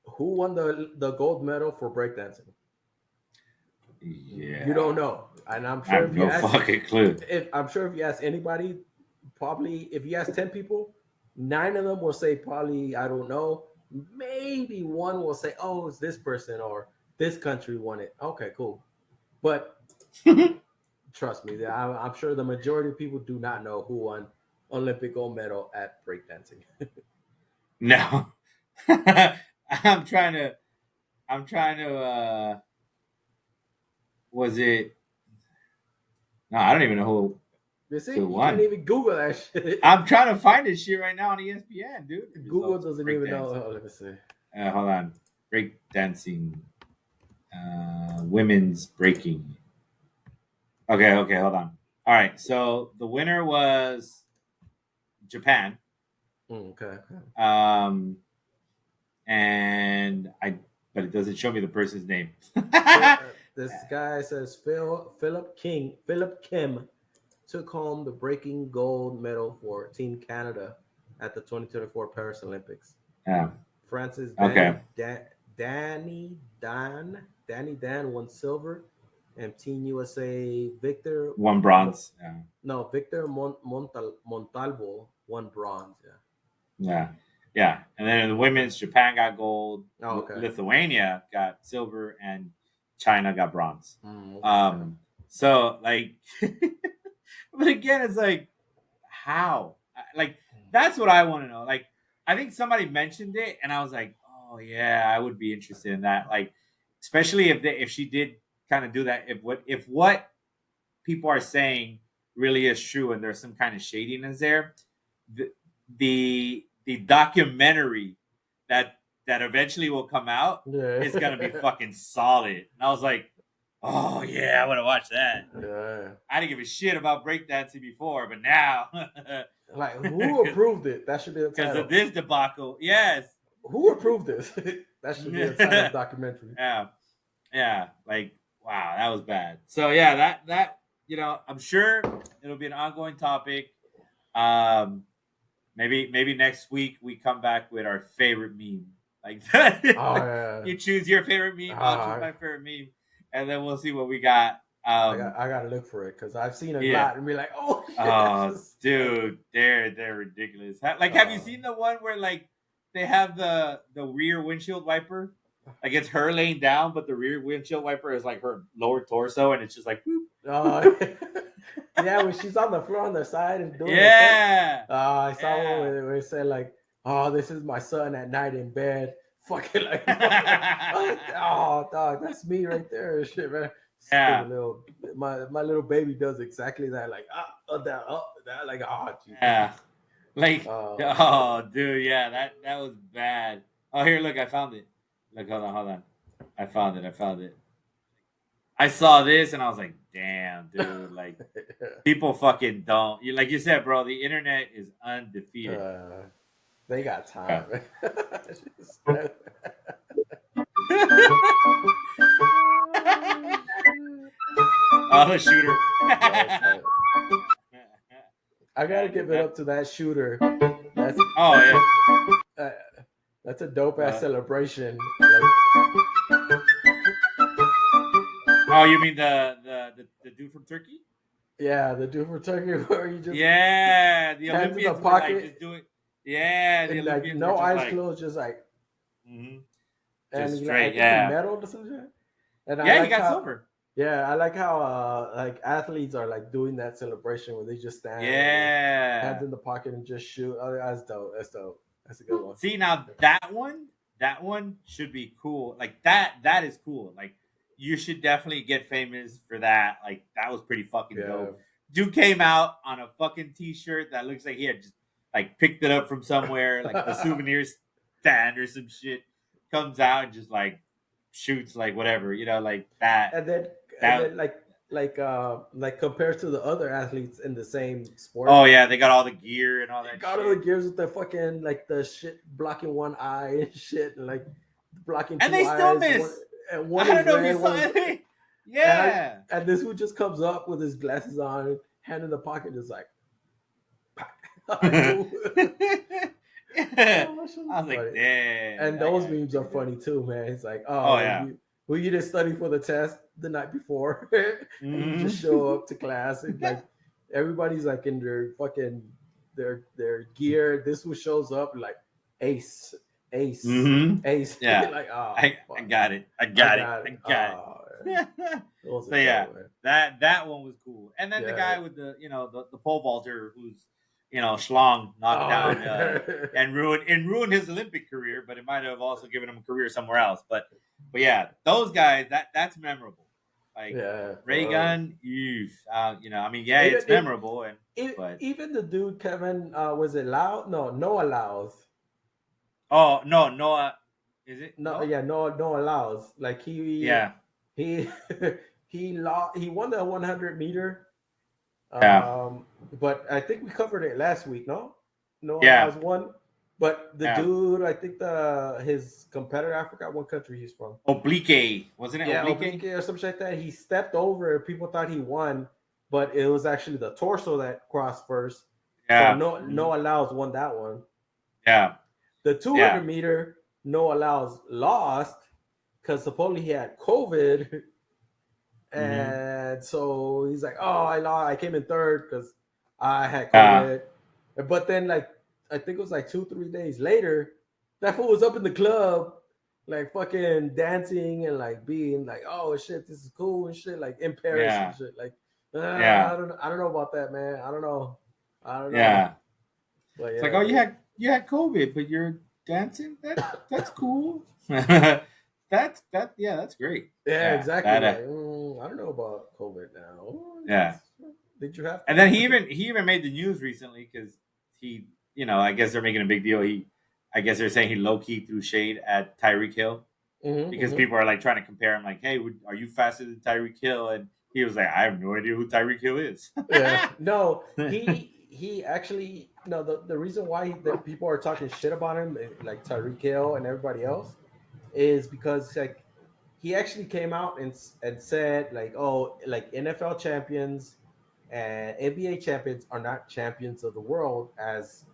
who won the gold medal for breakdancing? You don't yeah, know, and I'm I sure have if you no ask, fucking clue. if I'm sure if you ask anybody, probably if you ask 10 people, 9 of them will say probably I don't know. Maybe one will say, oh, it's this person or this country won it. Okay, cool. But trust me, I'm sure the majority of people do not know who won Olympic gold medal at breakdancing. No. I'm trying to. I'm trying to. Was it? No, I don't even know You see, who you can't won. even Google that shit. I'm trying to find this shit right now on ESPN, dude. Google Results of doesn't even know. breakdancing. Oh, let me see. Hold on. Breakdancing. Women's breaking. Okay, hold on. All right, so the winner was Japan. Okay. Um, and but it doesn't show me the person's name. This guy says Philip Kim took home the breaking gold medal for Team Canada at the 2024 Paris Olympics. Yeah. France's Okay. Danny Dan won silver, and Team USA Victor One bronze. Yeah. no Victor Montalvo won bronze. Yeah. Yeah. And then in the women's, Japan got gold. Oh, okay. Lithuania got silver, and China got bronze. Okay. So like, but again, it's like, how? Like, that's what I want to know. Like, I think somebody mentioned it, and I was like, oh yeah, I would be interested in that. Like, especially if she did kind of do that. If what people are saying really is true, and there's some kind of shadiness there, the the documentary that eventually will come out Yeah. is gonna be fucking solid. And I was like, oh yeah, I want to watch that. Yeah. I didn't give a shit about breakdancing before, but now, Like, who approved it? That should be the because title. of this debacle, yes. Who approved this? That should be the title of the documentary. Yeah, like wow, that was bad. So yeah, that I'm sure it'll be an ongoing topic. Um, maybe next week we come back with our favorite meme. Like that. Oh yeah. You choose your favorite meme, I'll choose my favorite meme, and then we'll see what we got. I gotta look for it because I've seen a lot and be like, oh shit, dude, they're ridiculous. Like, have you seen the one where like they have the rear windshield wiper? Like it's her laying down, but the rear windshield wiper is like her lower torso, and it's just like, whoop. Yeah, when she's on the floor on the side and doing yeah. I saw one where it said like, oh, this is my son at night in bed. Fucking like, oh, dog, that's me right there, shit, man. Yeah. My little baby does exactly that, like that, like, oh, geez. Yeah. Like, dude, yeah, that was bad. Oh, here, look, I found it. Look, hold on. I found it. I saw this and I was like, damn, dude, like, people fucking don't. Like you said, bro, the internet is undefeated. They got time. Oh, the shooter. I gotta give it up to that shooter. That's that's a dope ass celebration. Oh, you mean the dude from Turkey? Yeah, the dude from Turkey where you just the Olympians were like just doing the Olympians like no eyes like, closed, just like and just straight, he medaled or something. And he got silver. Yeah, I like how like athletes are like doing that celebration where they just stand, hands in the pocket and just shoot. Oh, that's dope. That's a good one. See, now that one should be cool. Like that is cool. Like you should definitely get famous for that. Like that was pretty fucking dope. Dude came out on a fucking t-shirt that looks like he had just like picked it up from somewhere, like the souvenir stand or some shit. Comes out and just like shoots like whatever, like that. And then like compared to the other athletes in the same sport. Oh yeah, they got all the gear and all that. Got all the gears with the fucking like the shit blocking one eye and shit and like blocking two eyes. And they still miss. One I don't know if you saw it. Yeah. And this one just comes up with his glasses on, hand in the pocket, just like. I was like, damn. And those memes are funny too, man. It's like, oh yeah. You didn't study for the test the night before. You just show up to class and like everybody's like in their fucking their gear. This one shows up like ace. Ace. Yeah. Like, oh, I got it. I got it. So yeah, that one was cool. And then the guy with the the pole vaulter who's schlong knocked Oh, down and ruined his Olympic career, but it might have also given him a career somewhere else. But yeah, those guys that's memorable. Like yeah, for Raygun, I mean, yeah, even it's memorable, but even the dude Kevin was it Lau? No, Noah Laos. oh no, Noah, is it No, Noah? yeah, Noah Laos. Like Yeah, he he won the 100 meter. yeah, Um, but I think we covered it last week. No, Noah yeah, Laos won. But the yeah. dude, I think the his competitor, I forgot what country he's from. Oblique, wasn't it Yeah, Oblique Oblique? or something like that. He stepped over. People thought he won, but it was actually the torso that crossed first. So Yeah, no, Noah Laos won that one. yeah, The yeah, 200 meter, Noah Laos lost because supposedly he had COVID, hmm and so he's like, "Oh, I lost. I came in third because I had yeah, COVID." But then, like, I think it was like 2, 3 days later, that fool was up in the club, like fucking dancing and like being like, "Oh shit, this is cool and shit," like in Paris and yeah, shit. Like, yeah, I don't know about that, man. I don't know. yeah. But It's like, yeah, oh, dude. you had COVID, but you're dancing. That's cool. That's great. Yeah, Yeah, exactly. that Like, I don't know about COVID now. yeah. Did you have And then to? he even made the news recently because he, I guess they're making a big deal. I guess they're saying he low key threw shade at Tyreek Hill because Hmm. people are like trying to compare him, like, hey, are you faster than Tyreek Hill? And he was like, I have no idea who Tyreek Hill is. Yeah. No, he actually no the reason why that people are talking shit about him, like Tyreek Hill and everybody else, is because like he actually came out and said like, oh, like NFL champions and NBA champions are not champions of the world as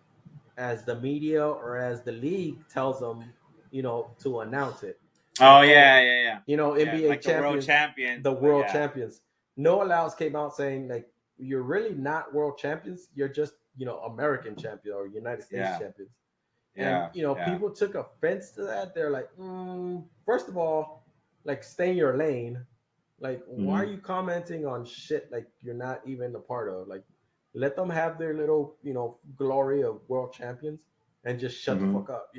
the media or as the league tells them, to announce it. Like, Oh oh, yeah, yeah, yeah, yeah. NBA Like the world champions, champions, the but world yeah, champions. Noah Lyles came out saying like, you're really not world champions. You're just, American champion or United States yeah, champions. And yeah, yeah. people took offense to that. They're like, first of all, like stay in your lane. Like, why are hmm you commenting on shit like you're not even a part of? Like, let them have their little, glory of world champions and just shut the hmm fuck up,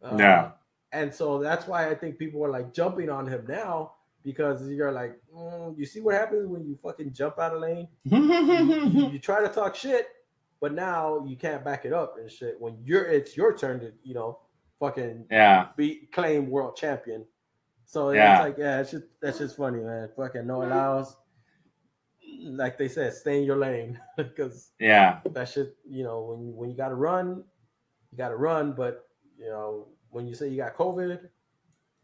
Uh, Yeah. and so that's why I think people are like jumping on him now because you're like, you see what happens when you fucking jump out of lane? You try to talk shit, but now you can't back it up and shit. When it's your turn to, fucking yeah, be claim world champion. So it's yeah, like, yeah, that's just funny, man. Fucking no allows, like they said, stay in your lane because yeah, that shit, when you gotta run, you gotta run. But when you say you got COVID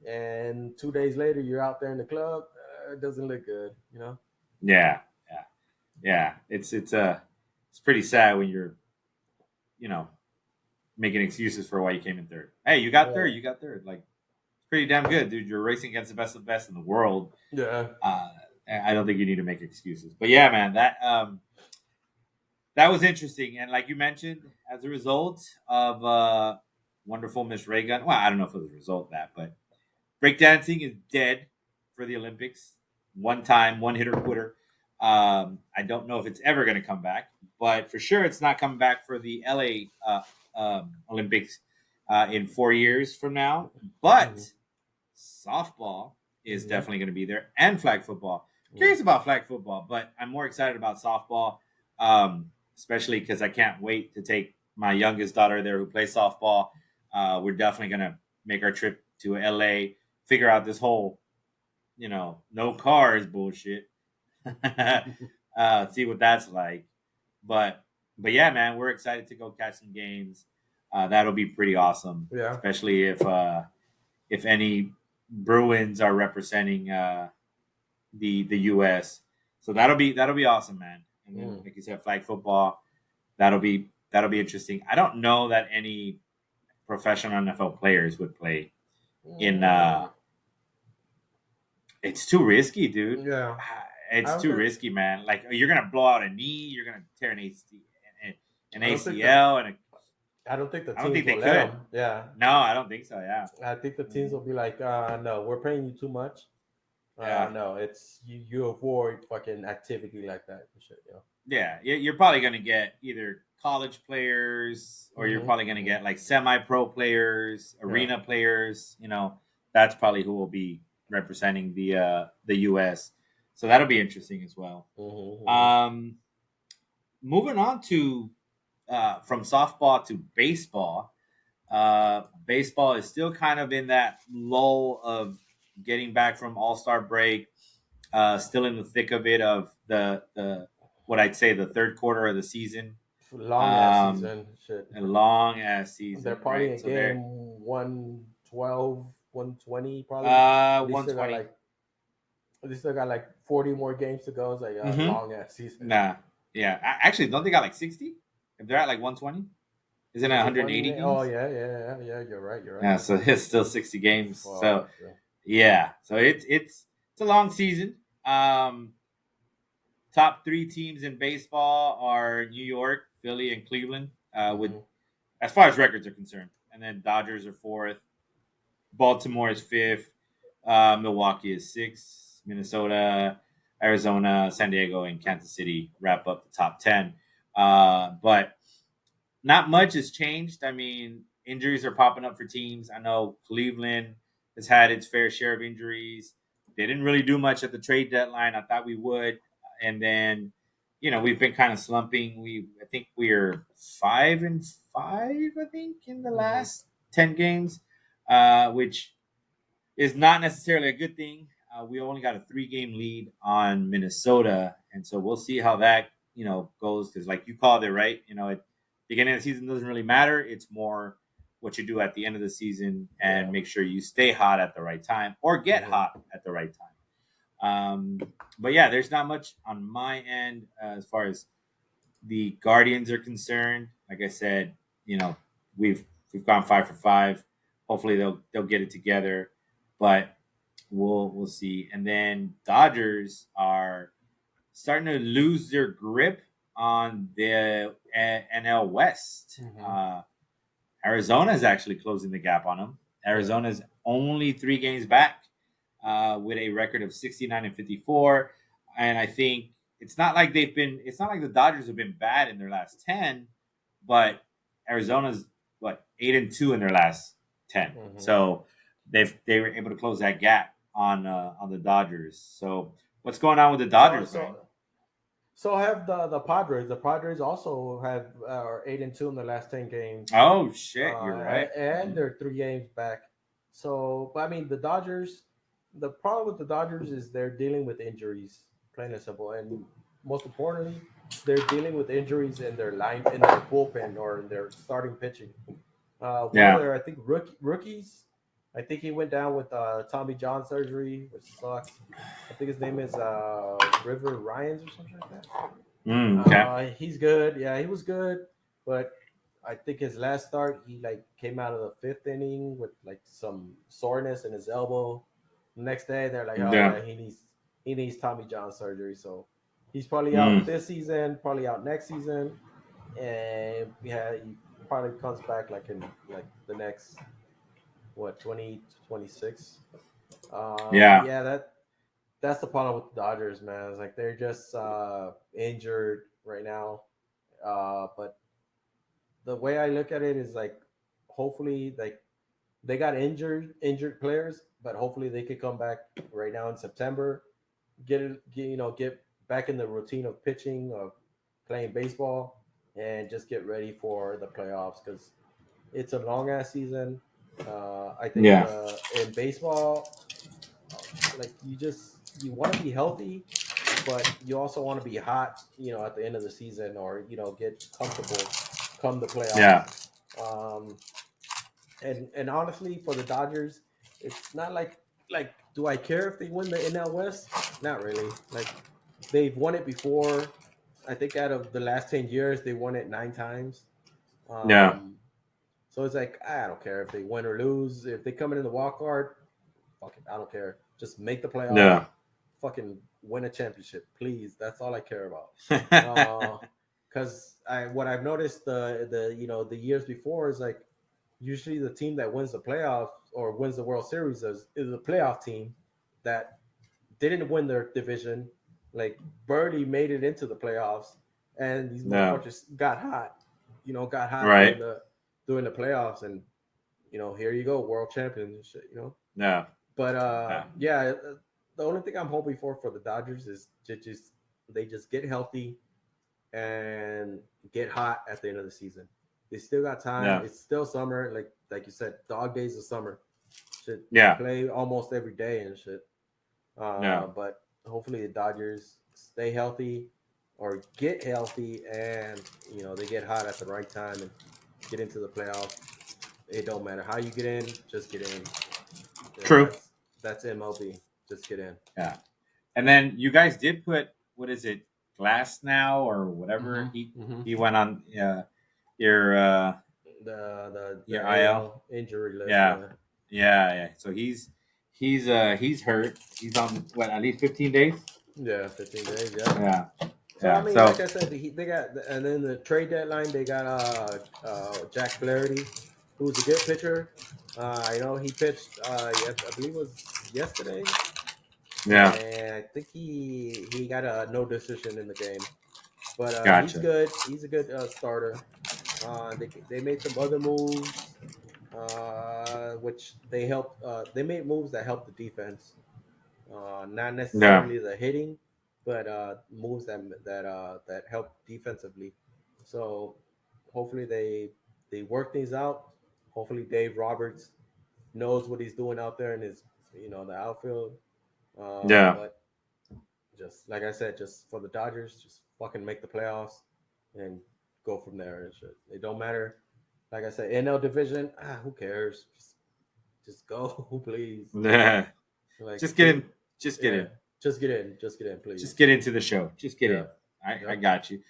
and 2 days later you're out there in the club, it doesn't look good, yeah, yeah, yeah. It's pretty sad when you're you know making excuses for why you came in third. Hey, you got third. Yeah, You got third. Like it's pretty damn good, dude. You're racing against the best of the best in the world. yeah. Uh, I don't think you need to make excuses. But yeah, man, that was interesting. And like you mentioned, as a result of wonderful Miss Raygun. Well, I don't know if it was a result of that, but breakdancing is dead for the Olympics. One time, one hitter quitter. I don't know if it's ever going to come back, but for sure it's not coming back for the LA Olympics in 4 years from now. Mm-hmm. But softball is Mm-hmm. definitely going to be there and flag football. Curious about flag football, but I'm more excited about softball, especially because I can't wait to take my youngest daughter there who plays softball. We're definitely going to make our trip to LA, figure out this whole, no cars bullshit. See what that's like. But but yeah, man, we're excited to go catch some games. That'll be pretty awesome, Yeah. especially if any Bruins are representing the U.S. So that'll be awesome, man. And then, Mm. like you said, flag football. That'll be interesting. I don't know that any professional NFL players would play in. Mm. It's too risky, dude. Yeah. I It's don't too think risky, man. Like you're gonna blow out a knee, you're gonna tear an I don't think that ACL, and I don't think the I don't think teams they will let could. them. Yeah. No, I don't think so. Yeah. I think the teams Mhm. will be like, no, we're paying you too much. Yeah. No, it's you avoid fucking activity like that and shit. Yeah, you're probably going to get either college players or you're probably going to get like semi-pro players, Yeah. arena players. That's probably who will be representing the U.S. So that'll be interesting as well. Mm-hmm. Um, moving on to from softball to baseball. Baseball is still kind of in that lull of getting back from All Star break. Still in the thick of it of the what I'd say the third quarter of the season. Long ass Um, season. Shit. a long ass They're season, probably right? in So game they're 112, 120 probably. But one twenty. they still got like 40 more games to go. It's like a Mm-hmm. long ass season. Nah, yeah. Actually, don't they got like 60? If they're at like 120, isn't it Is it 180 1? Oh games? yeah. You're right. You're right. Yeah, so it's still 60 games. So Fuck. Yeah. yeah, so it's a long season. Top three teams in baseball are New York, Philly, and Cleveland. With Mm-hmm. as far as records are concerned, and then Dodgers are fourth, Baltimore is fifth, Milwaukee is sixth, Minnesota, Arizona, San Diego, and Kansas City wrap up the top 10. But not much has changed. I mean, injuries are popping up for teams. I know Cleveland has had its fair share of injuries. They didn't really do much at the trade deadline. I thought we would, and then we've been kind of slumping. I think we're 5-5. I think in the Mm-hmm. last 10 games, which is not necessarily a good thing. We only got a 3-game lead on Minnesota, and so we'll see how that goes. Because like you called it, right? At beginning of the season doesn't really matter. It's more what you do at the end of the season and Yeah. make sure you stay hot at the right time or get Mm-hmm. hot at the right time. But yeah, there's not much on my end as far as the Guardians are concerned. Like I said, we've gone 5 for 5. Hopefully they'll get it together, but we'll see. And then Dodgers are starting to lose their grip on the NL West. Mm-hmm. Arizona is actually closing the gap on them. Yeah. Arizona's only 3 games back with a record of 69-54. And I think it's not like the Dodgers have been bad in their last 10, but Arizona's 8-2 in their last 10. Mm-hmm. So they were able to close that gap on the Dodgers. So what's going on with the So Dodgers, man? so so have the Padres. The Padres also have are 8-2 in the last 10 games. Oh shit, you're right. And they're 3 games back. So, but I mean, the Dodgers. The problem with the Dodgers is they're dealing with injuries, plain and simple, and most importantly, they're dealing with injuries in their bullpen or in their starting pitching. One of Yeah. their, I think, rookies. I think he went down with Tommy John surgery, which sucks. I think his name is River Ryans or something like that. Okay. He's good. Yeah, he was good, but I think his last start, he like came out of the fifth inning with like some soreness in his elbow. Next day, they're like, "Oh Yeah. yeah, he needs Tommy John surgery." So he's probably out Mm. this season, probably out next season, and yeah, he probably comes back like in like the next 2026. Yeah. Yeah, that's the problem with the Dodgers, man. It's like they're just injured right now. But the way I look at it is like, hopefully, like they got injured players, but hopefully they could come back right now in September, get back in the routine of pitching, of playing baseball, and just get ready for the playoffs because it's a long ass season. I think Yeah. in baseball, like you want to be healthy, but you also want to be hot, at the end of the season, or get comfortable come the playoffs. Yeah. Um, and honestly, for the Dodgers, it's not like do I care if they win the NL West? Not really. Like they've won it before. I think out of the last 10 years, they won it 9 times. Yeah. Um, so it's like I don't care if they win or lose. If they come in the wild card, fuck it, I don't care. Just make the playoffs. Yeah. Fucking win a championship, please. That's all I care about. Yeah. Because what I've noticed the years before is like usually the team that wins the playoffs or wins the World Series is a playoff team that didn't win their division. Like Birdie made it into the playoffs, and these No. motherfuckers got hot. Got hot Right. during the playoffs, and here you go, world champions and shit. No. But No. yeah, the only thing I'm hoping for the Dodgers is just they just get healthy and get hot at the end of the season. They still got time. No. It's still summer, like you said, dog days of summer. Should Yeah. play almost every day and shit. No. But hopefully the Dodgers stay healthy or get healthy, and they get hot at the right time and get into the playoffs. It don't matter how you get in, just get in. True. That's MLB. Just get in. Yeah. And then you guys did put, what is it, Glass now or whatever? He went on your The IL injury list. Yeah. Yeah. So he's hurt. He's on what, at least 15 days? Yeah, 15 days. Yeah. Yeah. So I mean, like I said, they got, and then the trade deadline they got Jack Flaherty, who's a good pitcher. He pitched. I believe it was yesterday. Yeah. And I think he got a no decision in the game, but Gotcha. he's good. He's a good starter. They made some other moves, which they helped. They made moves that helped the defense, not necessarily the hitting, but moves that help defensively. So hopefully they work things out. Hopefully Dave Roberts knows what he's doing out there in his the outfield. But just like I said, just for the Dodgers, just fucking make the playoffs and go from there and shit. It don't matter. Like I said, NL division, who cares? Just go, please. Yeah. Like, just get in. Just get in. Just get in. Just get in, please. Just get into the show. Just get in. I got you.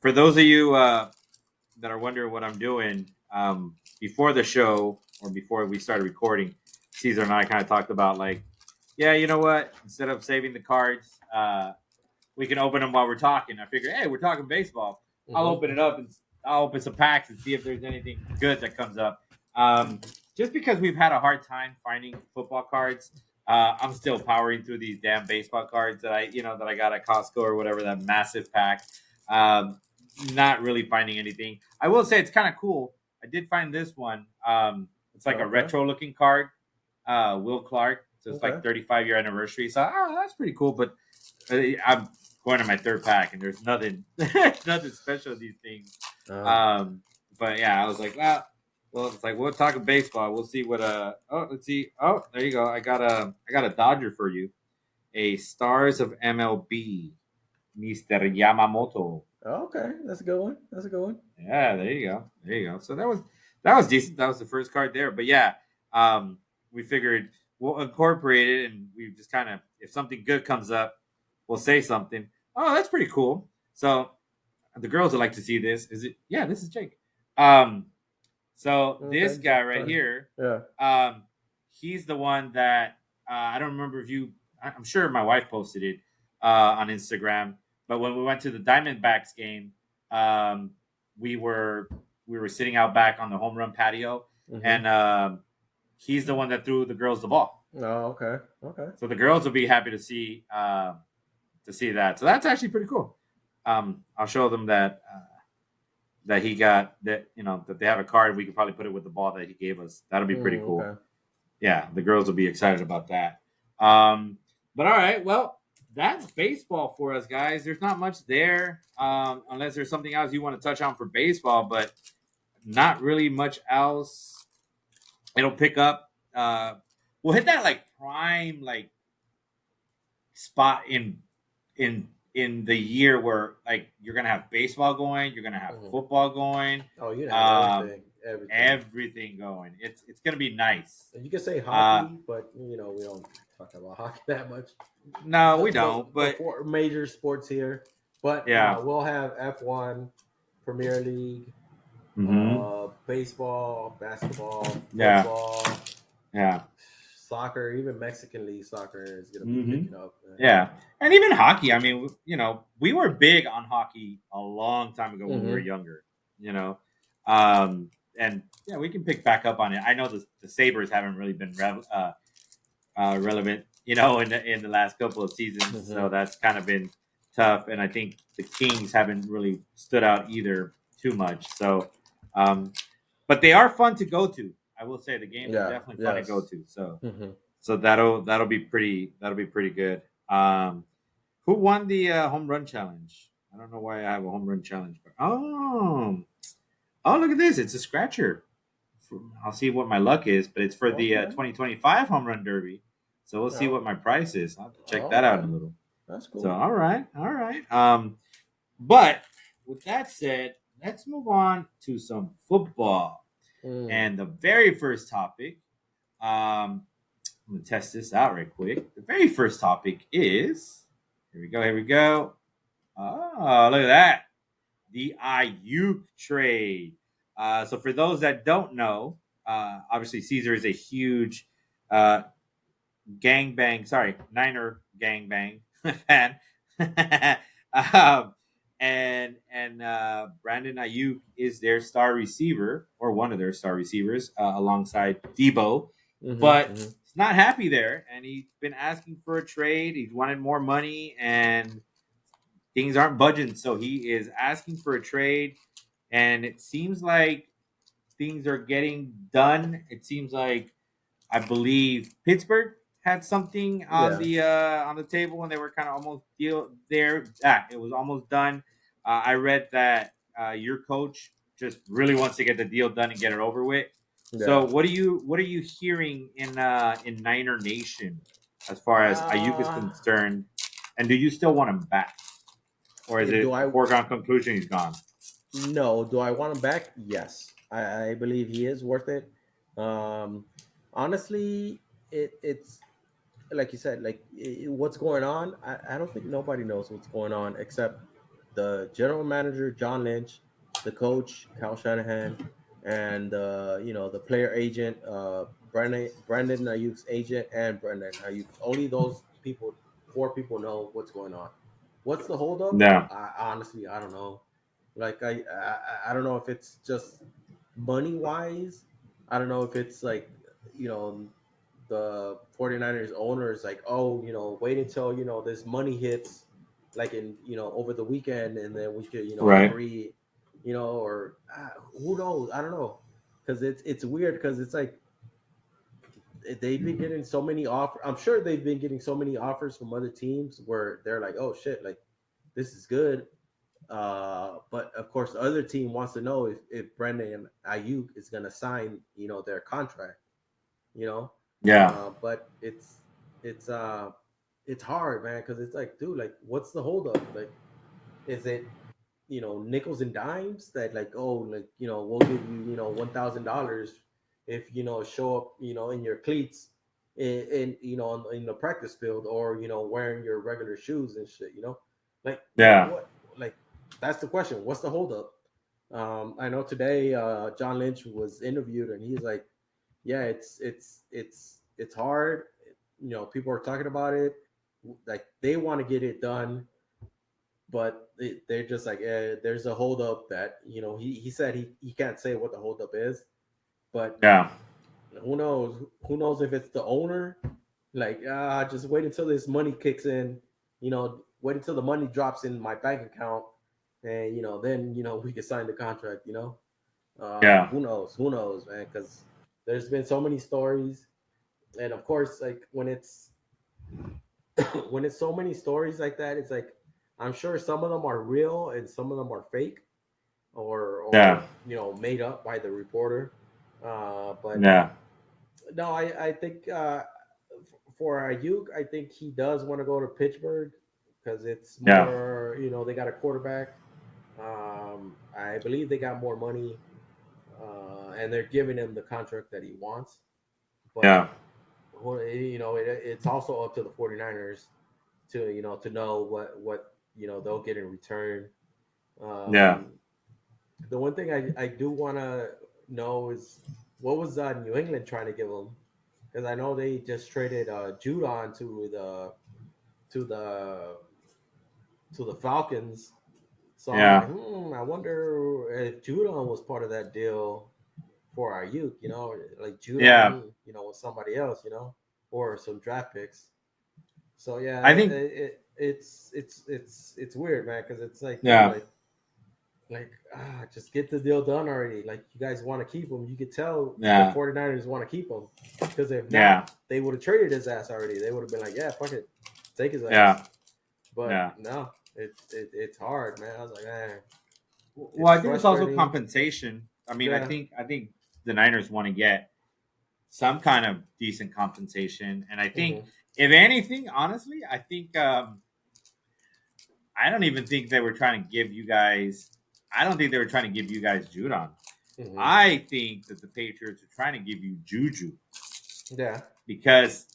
For those of you that are wondering what I'm doing, before the show or before we started recording, Caesar and I kind of talked about like, yeah, you know what? Instead of saving the cards, we can open them while we're talking. I figured, hey, we're talking baseball. I'll open it up and I'll open some packs and see if there's anything good that comes up. Just because we've had a hard time finding football cards, I'm still powering through these damn baseball cards that I got at Costco or whatever, that massive pack. Not really finding anything. I will say it's kind of cool. I did find this one. It's like a retro looking card. Will Clark. So it's like 35-year anniversary. So that's pretty cool. But I'm going to my third pack, and there's nothing special with these things. But yeah, I was like, well, it's like we'll talk baseball. We'll see what let's see. Oh, there you go. I got a Dodger for you. A Stars of MLB, Mr. Yamamoto. Oh, okay, that's a good one. Yeah, there you go. So that was decent. That was the first card there. But yeah, we figured we'll incorporate it, and we just kind of, if something good comes up, we'll say something. Oh, that's pretty cool. So the girls would like to see this. Is it? Yeah, this is Jake. So this guy right here, he's the one that I don't remember if you. I'm sure my wife posted it on Instagram. But when we went to the Diamondbacks game, we were sitting out back on the home run patio, and he's the one that threw the girls the ball. Oh, okay. So the girls will be happy to see that. So that's actually pretty cool. I'll show them that he got that. That they have a card. We could probably put it with the ball that he gave us. That'll be pretty cool. Okay. Yeah, the girls will be excited about that. But all right, well, that's baseball for us, guys. There's not much there, unless there's something else you want to touch on for baseball, but not really much else. It'll pick up. We'll hit that like prime spot in the year where like you're gonna have baseball going, you're gonna have football going. Oh, you have everything going. It's gonna be nice. You can say hockey, but we don't talk about hockey that much. No, we don't. But for major sports here, but we'll have F1, Premier League, baseball, basketball, football, soccer, even Mexican League soccer is going to be picking up. Yeah, and even hockey. I mean, we were big on hockey a long time ago when we were younger. And we can pick back up on it. I know the Sabres haven't really been relevant, in the last couple of seasons. So Mm-hmm. that's kind of been tough. And I think the Kings haven't really stood out either too much. So, um, but they are fun to go to. I will say the games are Yeah. definitely fun to go Yes. to. So, Mm-hmm. that'll be pretty good. Who won the home run challenge? I don't know why I have a home run challenge, but oh, look at this! It's a scratcher. I'll see what my luck is, but it's for the Okay. 2025 home run derby. So we'll see Oh, what my price is. I'll have to check all that out in right. a little. That's So cool. all right, all right. But with that said, let's move on to some football. Mm. And the very first topic, I'm gonna test this out right quick. The very first topic is here we go, here we go. Oh, look at that. The Ayuk trade. So for those that don't know, obviously Caesar is a huge uh, Niner gangbang fan. um, and Brandon Ayuk is their star receiver or one of their star receivers alongside Debo, Mm-hmm. but Mm-hmm. he's not happy there, and he's been asking for a trade. He's wanted more money, and things aren't budging, so he is asking for a trade, and it seems like things are getting done. It seems like I believe Pittsburgh had something Yeah. on the table when they were kind of almost deal there. It was almost done. I read that your coach just really wants to get the deal done and get it over with. So Yeah. what are you hearing in Niner Nation as far as Ayuk is Uh, concerned, and do you still want him back, or is do it a I foregone conclusion he's gone? no? Do I want him back? Yes. I believe he is worth it. Um, honestly, it's like you said, like what's going on. I don't think nobody knows what's going on except the general manager John Lynch, the coach Kyle Shanahan, and the player agent Brandon Ayuk's agent and Brandon Ayuk. Only those people, four people know what's going on. What's the holdup? No. Honestly, I don't know. Like I don't know if it's just money wise. I don't know if it's like you know the 49ers owner is like, oh, wait until, this money hits like in, over the weekend and then we could, Right. agree, or who knows? I don't know. Cause it's weird because it's like they've been getting so many offers. I'm sure they've been getting so many offers from other teams where they're like, oh shit, like this is good. But of course, the other team wants to know if Brendan Ayuk is going to sign, their contract you know. Yeah. But it's it's hard, man, because it's like, dude, like, what's the holdup? Like, is it nickels and dimes that like, oh, like we'll give you $1,000 if show up in your cleats in in the practice field or wearing your regular shoes and shit, like Yeah. what like that's the question. What's the holdup? I know today John Lynch was interviewed and he's like, yeah, it's hard. People are talking about it. Like they want to get it done, but they're just like, there's a holdup that he said he can't say what the holdup is, but Yeah. who knows? Who knows if it's the owner? Like, just wait until this money kicks in. Wait until the money drops in my bank account, and then we can sign the contract. Yeah. Who knows? Who knows, man? Because there's been so many stories, and of course, like when it's when it's so many stories like that, it's like I'm sure some of them are real and some of them are fake Yeah. or made up by the reporter. But Yeah. no, I think for Ayuk, I think he does want to go to Pittsburgh because it's Yeah. more they got a quarterback. I believe they got more money, and they're giving him the contract that he wants. But Yeah. it's also up to the 49ers to to know what they'll get in return. Yeah. Um, the one thing I do want to know is what was New England trying to give him, because I know they just traded Judon to the to the Falcons. So I'm like, Yeah. I wonder if Judon was part of that deal for Ayuk, like Yeah. Judon, with somebody else, or some draft picks. So yeah, I think it's weird, man, because it's like, dude, yeah, just get the deal done already. Like, you guys want to keep him. You could tell the yeah, 49ers want to keep him, because if yeah, not, they would have traded his ass already. They would have been like, yeah, fuck it, take his yeah, ass. But yeah. no, it's hard, man. I was like, man, Well, it's I think it's also frustrating. compensation. I mean, Yeah. I think the Niners want to get some kind of decent compensation, and I think Hmm. if anything, honestly, I think I don't even think they were trying to give you guys. I don't think they were trying to give you guys Judon. Hmm. I think that the Patriots are trying to give you Juju Yeah. because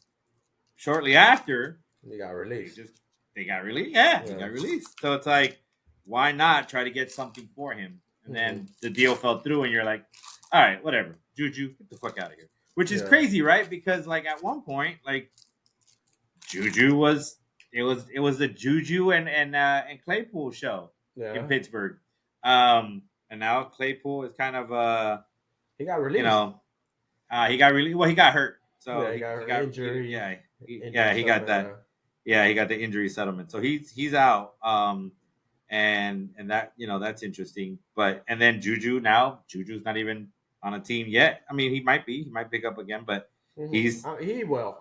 shortly after He got they released. just they got released. Yeah, he Yeah. got released. So it's like, why not try to get something for him? And Hmm. then the deal fell through, and you're like, all right, whatever, Juju, get the fuck out of here. Which is Yeah. crazy, right? Because like at one point, like Juju was it was the Juju and Claypool show in Yeah. Pittsburgh. And now Claypool is kind of He got you released. know he got really well, he got hurt, so Yeah, he got he her got injury, yeah, injury he got settlement. that. Yeah, he got the injury settlement, so he's out. And that, that's interesting. But and then Juju's not even on a team yet. I mean, he might pick up again, but he's He will.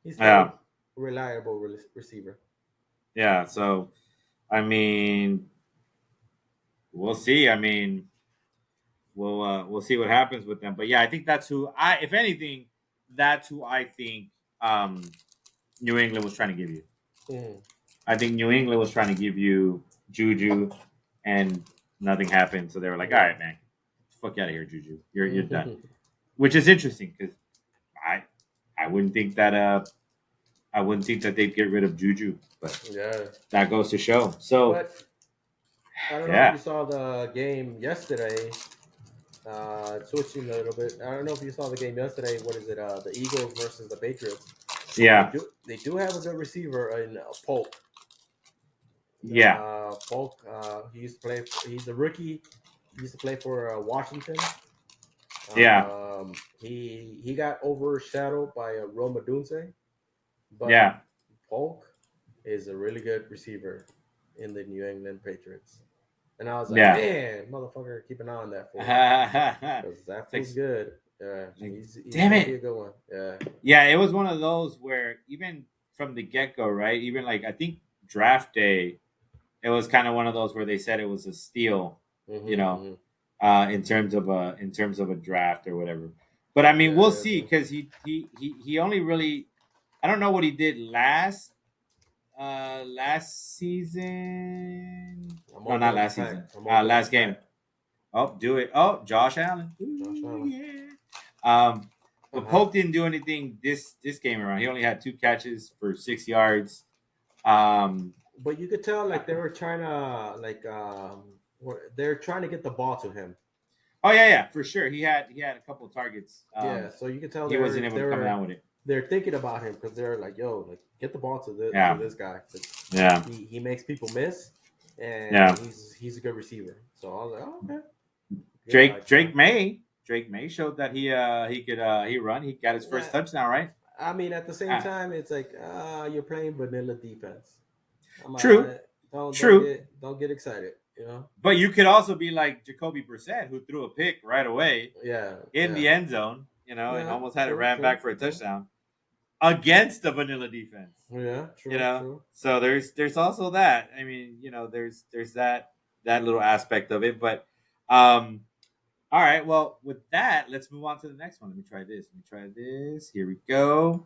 He's very yeah, reliable receiver. yeah. So I mean, we'll see. I mean, we'll see what happens with them. But yeah, I think that's who I, if anything, that's who I think New England was trying to give you. Hmm. I think New England was trying to give you Juju, and nothing happened. So they were like, "All Yeah. right, man, fuck out of here, Juju. You're done." Which is interesting because I I wouldn't think that I wouldn't think that they'd get rid of Juju, but Yeah. that goes to show. So But I don't know if you yeah, saw the game yesterday. Switching a little bit. I don't know if you saw the game yesterday. What is it? The Eagles versus the Patriots. yeah, They do have a good receiver in Polk. yeah, Polk. He used to play. He's a rookie. He used to play for Washington. yeah, He got overshadowed by Roma Dunce, but yeah. Polk is a really good receiver in the New England Patriots. And I was like, Yeah. man, motherfucker, keep an eye on that fool, because that It's fool's good. Yeah, like, he's damn gonna be it. a good one. Yeah. Yeah, it was one of those where even from the get go, right? Even like I think draft day, it was kind of one of those where they said it was a steal, you know, Mm-hmm. in terms of a draft or whatever. But I mean, Yeah, we'll yeah, see too. because he only really, I don't know what he did last season. I'm No, opening not up a last pack. season. I'm opening up a Last game. pack. Oh, do it. Oh, Josh Allen. Josh Ooh, Allen. yeah. Um, Uh but huh. Polk didn't do anything this game around. He only had 2 catches for 6 yards. Um, But you could tell, like, they were trying to, they're trying to get the ball to him. oh yeah, yeah, for sure. He had a couple of targets. Yeah, so you could tell He wasn't able they to come were down with it. they're thinking about him, because they're like, yo, like, get the ball to Yeah, this guy, because yeah, he makes people miss, and yeah. he's a good receiver. So I was like, oh, okay, good vibes, man. Drake May showed that he could he run. He got his Yeah, first touchdown, right? I mean, at the same Uh, time, it's like, you're playing vanilla defense. I'm true, true. don't get excited, you know. But you could also be like Jacoby Brissett, who threw a pick right away Yeah, in yeah, the end zone, and yeah. almost had it True, ran true, back for a true. touchdown against the vanilla defense. Yeah, You true, know, true. so there's also that. I mean, there's that little aspect of it. But all right. Well, with that, let's move on to the next one. Let me try this. Let me try this. Here we go.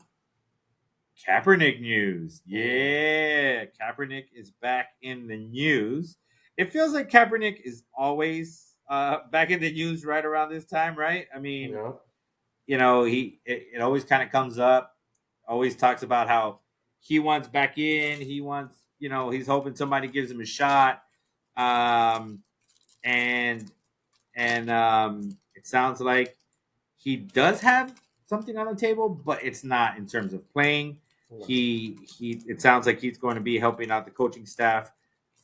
Kaepernick news. Mm, Yeah, Kaepernick is back in the news. It feels like Kaepernick is always back in the news right around this time, right? I mean, yeah. it always kind of comes up. Always talks about how he wants back in. He wants, he's hoping somebody gives him a shot. Um, and it sounds like he does have something on the table, but it's not in terms of playing. No. He it sounds like he's going to be helping out the coaching staff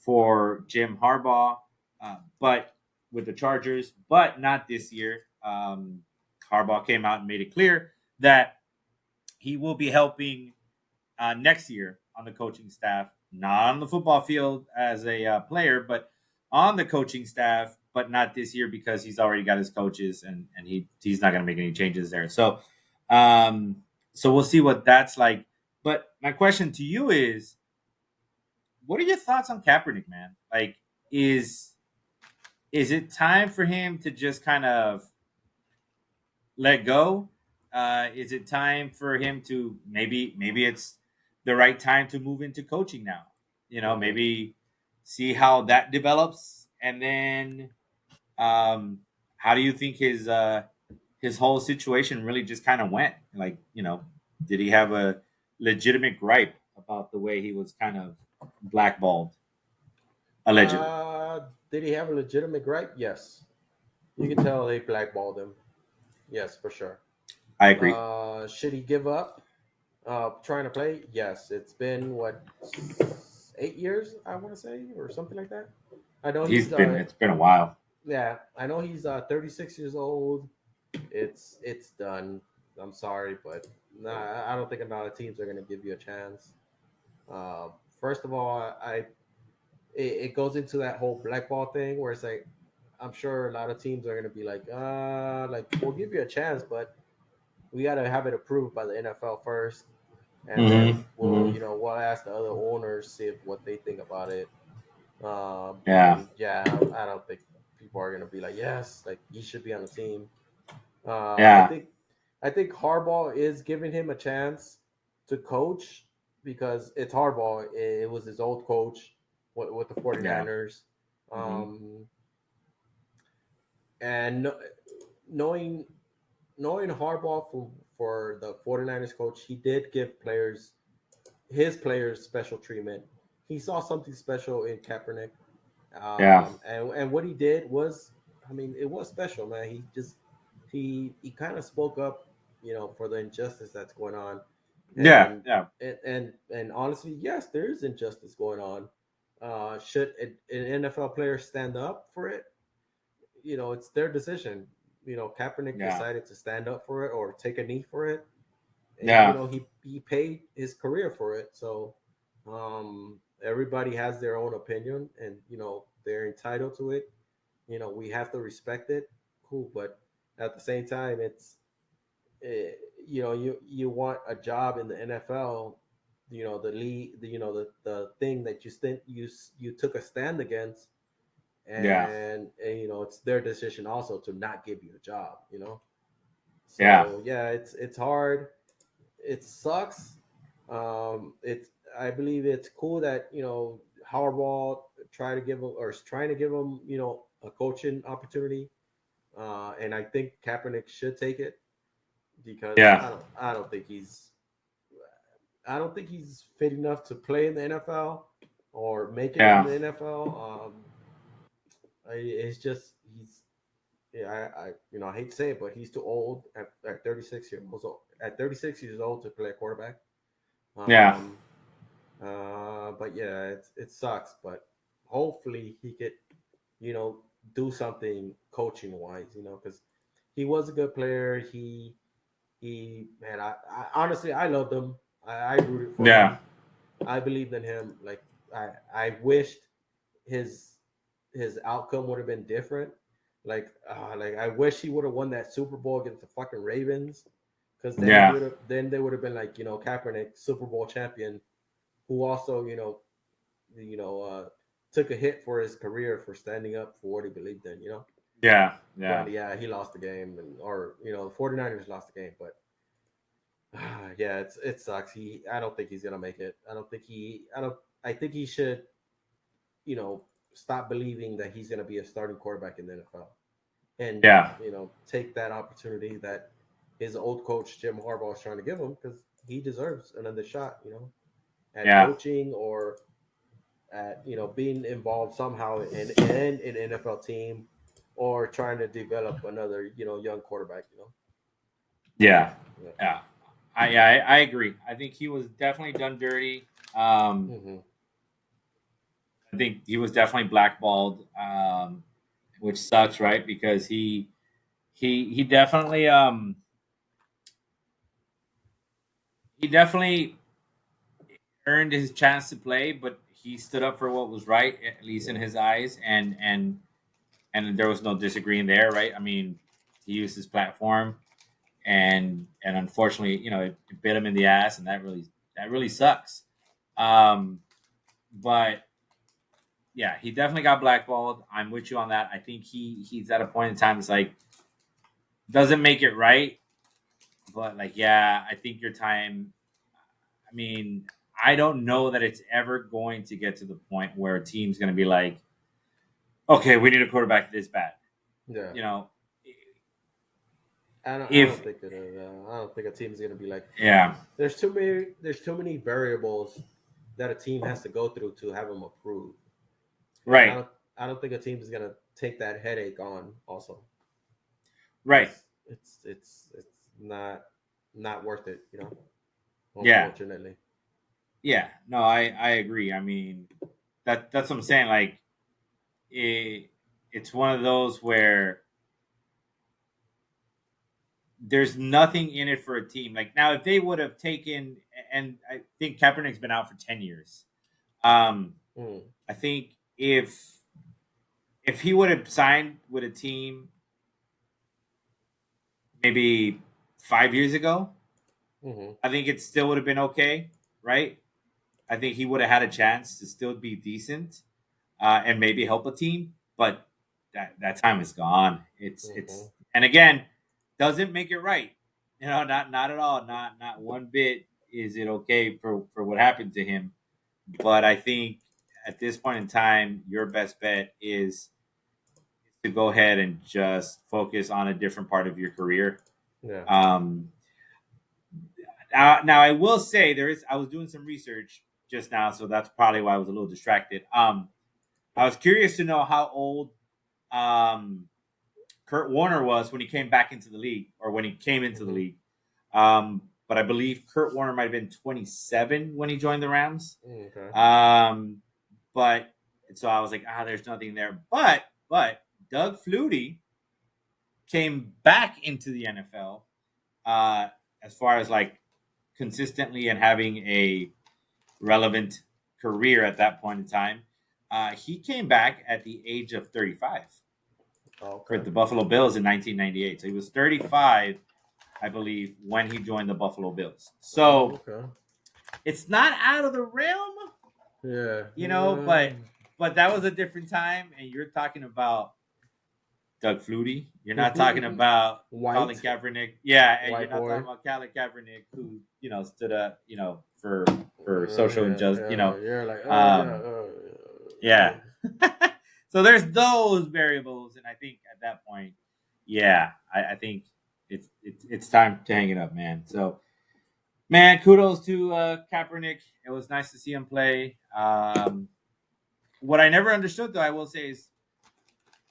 for Jim Harbaugh, but with the Chargers, but not this year. Harbaugh came out and made it clear that he will be helping next year on the coaching staff, not on the football field as a player, but on the coaching staff, but not this year because he's already got his coaches and he's not going to make any changes there. Um, so we'll see what that's like. But my question to you is, what are your thoughts on Kaepernick, man? Like, is is it time for him to just kind of let go? Is it time for him to maybe it's the right time to move into coaching now? Hmm. Maybe see how that develops, and then um, how do you think his whole situation really just kind of went? Like, did he have a legitimate gripe about the way he was kind of blackballed, allegedly? Did he have a legitimate gripe? Yes. You can tell they blackballed him. Yes, for sure. I agree. Should he give up trying to play? Yes. It's been what 8 years, I want to say, or something like that. I know He's he's been It's been a while. yeah, I know he's 36 years old. It's done. I'm sorry, but nah, I don't think a lot of teams are going to give you a chance. Uh, First of all, it goes into that whole blackball thing where it's like I'm sure a lot of teams are going to be like we'll give you a chance, but we got to have it approved by the NFL first, and then Mm-hmm. Mm-hmm. we'll ask the other owners see if what they think about it. Yeah. And yeah, I don't think people are going to be like yes, like he should be on the team. Uh, I Yeah. think I think Harbaugh is giving him a chance to coach because it's Harbaugh. It was his old coach with the Yeah. 49ers. Mm-hmm. Um, and knowing knowing Harbaugh for the 49ers coach, he did give his players special treatment. He saw something special in Kaepernick. Yeah. And what he did was, I mean, it was special, man. He kind of spoke up, for the injustice that's going on, Yeah. and Yeah. and honestly, yes, there is injustice going on. Should an NFL player stand up for it? It's their decision. Kaepernick Yeah. decided to stand up for it or take a knee for it, and Yeah. he paid his career for it. So everybody has their own opinion, and they're entitled to it. We have to respect it. Cool, but at the same time, eh, you want a job in the NFL. The league, the thing that you took a stand against, Yeah. and it's their decision also to not give you a job. Yeah. So yeah, it's hard. It sucks. It's I believe it's cool that Harbaugh is trying to give him a coaching opportunity, and I think Kaepernick should take it because Yeah. I don't think he's fit enough to play in the NFL or make it in Yeah. the NFL. It's just he's yeah, I hate to say it, but he's too old at 36 years old. At 36 years old to play quarterback. Yeah. Um, but yeah, it sucks. But hopefully he could, you know, do something coaching wise. Because he was a good player. Man, I honestly I loved him. I rooted for Yeah. him. I believed in him. Like I wished his his outcome would have been different. Like I wish he would have won that Super Bowl against the fucking Ravens, because Yeah. then they would have been like Kaepernick Super Bowl champion, who also you know took a hit for his career for standing up for what he believed in. Yeah. But Yeah. yeah, he lost the game, or the 49ers lost the game, but yeah, it sucks. I don't think he's gonna make it. I don't. I think he should stop believing that he's gonna be a starting quarterback in the NFL, and Yeah. take that opportunity that his old coach Jim Harbaugh is trying to give him, because he deserves another shot. At Yeah. coaching, or at being involved somehow in an NFL team, or trying to develop another young quarterback. Yeah. Yeah. Yeah. I agree. I think he was definitely done dirty. Hmm. I think he was definitely blackballed, which sucks, right? Because he definitely he definitely earned his chance to play, but he stood up for what was right, at least in his eyes, and there was no disagreeing there, right? I mean, he used his platform, and unfortunately, it bit him in the ass, and that really sucks. Um, but yeah, he definitely got blackballed. I'm with you on that. I think he's at a point in time. It's like doesn't make it right, but like, yeah, I think your time. I mean, I don't know that it's ever going to get to the point where a team's going to be like, okay, we need a quarterback this bad. Yeah. You know, I if don't think that I don't think a team is going to be like. yeah, There's too many variables that a team has to go through to have them approved, and right, I don't think a team is going to take that headache on also right, because it's not worth it, you know. yeah, Unfortunately. yeah. No, I agree. I mean, that's what I'm saying. Like, it's one of those where there's nothing in it for a team. Like now, if they would have taken, and I think Kaepernick's been out for 10 years. Um, Mm, I think if he would have signed with a team maybe 5 years ago, mm-hmm. I think it still would have been okay, right? I think he would have had a chance to still be decent and maybe help a team, but that time is gone. It's Mm-hmm. and again doesn't make it right. Not at all. Not one bit is it okay for what happened to him. But I think at this point in time, your best bet is to go ahead and just focus on a different part of your career. Yeah. Um, now I will say I was doing some research just now, so that's probably why I was a little distracted. I was curious to know how old um, Kurt Warner was when he came back into the league, or when he came into the Mm-hmm. league. But I believe Kurt Warner might have been 27 when he joined the Rams. Okay. Um, but so I was like, there's nothing there. But Doug Flutie came back into the NFL as far as like consistently and having a relevant career at that point in time. He came back at the age of 35 for Okay. the Buffalo Bills in 1998. So he was 35, I believe, when he joined the Buffalo Bills. So Okay. it's not out of the realm, Yeah. but that was a different time. And you're talking about Doug Flutie. You're not talking about Colin White. Kaepernick. Yeah, and you're White not talking boy. about Colin Kaepernick, who stood up, for social injustice. You're like, Um, yeah. yeah. So there's those variables, and I think at that point, yeah, I think it's time to hang it up, man. So, man, kudos to Kaepernick. It was nice to see him play. What I never understood, though, I will say, is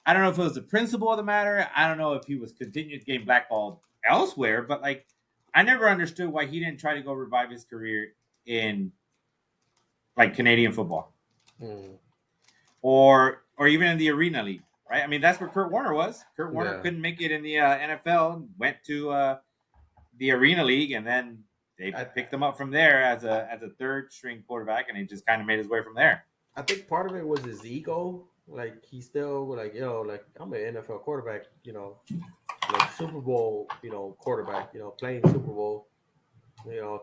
I don't know if it was the principle of the matter. I don't know if he was continued getting blackballed elsewhere, but like I never understood why he didn't try to go revive his career in like Canadian football Mm, or even in the Arena League, right? I mean, that's where Kurt Warner was. Kurt Warner yeah. couldn't make it in the NFL, went to the Arena League, and then they I picked him up from there as a third string quarterback, and he just kind of made his way from there. I think part of it was his ego. Like he still like, like I'm an NFL quarterback, like Super Bowl, quarterback, playing Super Bowl,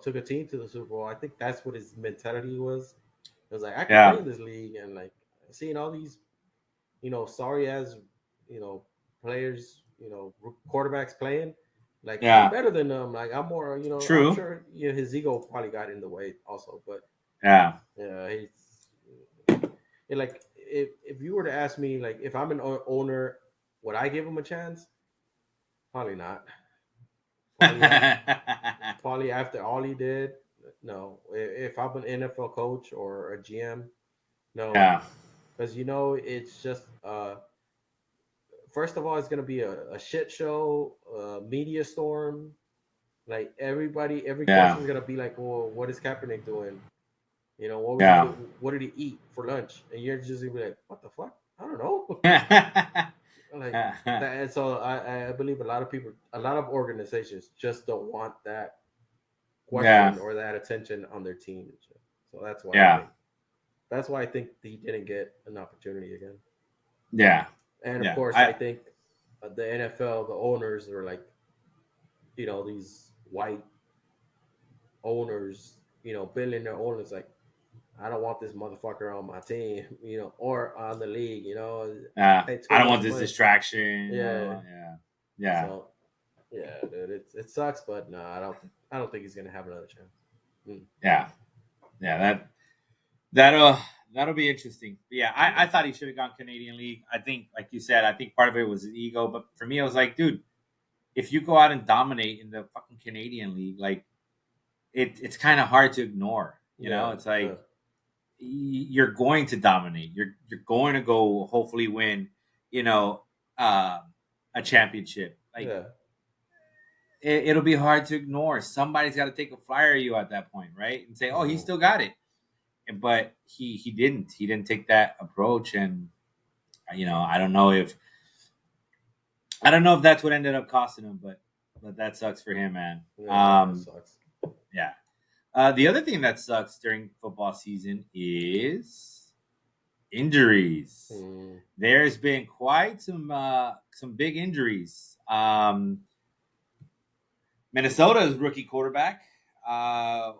took a team to the Super Bowl. I think that's what his mentality was. It was like I could play Yeah, in this league, and like seeing all these, sorry as, you know, players, quarterbacks playing. Like I'm yeah, better than them. Like I'm more, I'm true. sure his ego probably got in the way also. But Yeah, yeah, like if you were to ask me, like if I'm an owner, would I give him a chance? Probably not. Probably after Probably after all he did, no. If I'm an NFL coach or a GM, no, yeah, because it's just first of all, it's gonna be a shit show, media storm. Like every yeah, question is gonna be like, "Well, what is Kaepernick doing? What was he yeah. do? What did he eat for lunch?" And you're just gonna be like, "What the fuck? I don't know." Like that, and so I believe a lot of organizations just don't want that Yeah, question or that attention on their team. So that's why I Yeah. think he didn't get an opportunity again. Yeah. And of Yeah. course, I think the NFL, the owners are like, these white owners, billionaire owners, like, I don't want this motherfucker on my team, or on the league, pay too I don't want much this money. distraction. Yeah. Yeah. Yeah. So yeah, dude, it sucks, but no, I don't think he's gonna have another chance. Mm. Yeah. Yeah. That'll that'll be interesting. But yeah, I thought he should have gone Canadian League. I think, like you said, I think part of it was his ego, but for me, I was like, dude, if you go out and dominate in the fucking Canadian League, like it's kind of hard to ignore. Yeah, It's like you're going to dominate. You're going to go hopefully win. You know, uh, a championship. Like yeah, it'll be hard to ignore. Somebody's got to take a flyer at you at that point, right? And say, "Oh, he Mhm. still got it." But he didn't. He didn't take that approach, and I don't know if that's what ended up costing him, but that sucks for him, man. Yeah, that sucks. Yeah. The other thing that sucks during football season is injuries. Mm. There's been quite some big injuries. Minnesota's rookie quarterback,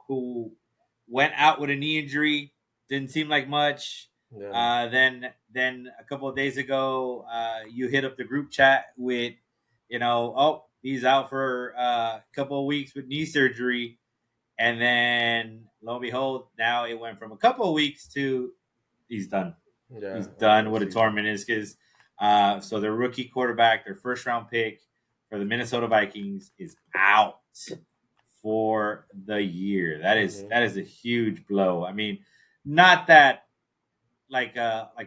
who went out with a knee injury, didn't seem like much. Yeah, Then a couple of days ago, you hit up the group chat with, oh, he's out for a couple of weeks with knee surgery, and then lo and behold, now it went from a couple of weeks to he's done. yeah, He's done with a season. torn meniscus. So their rookie quarterback, their first round pick for the Minnesota Vikings, is out for the year. That is a huge blow. I mean, not that like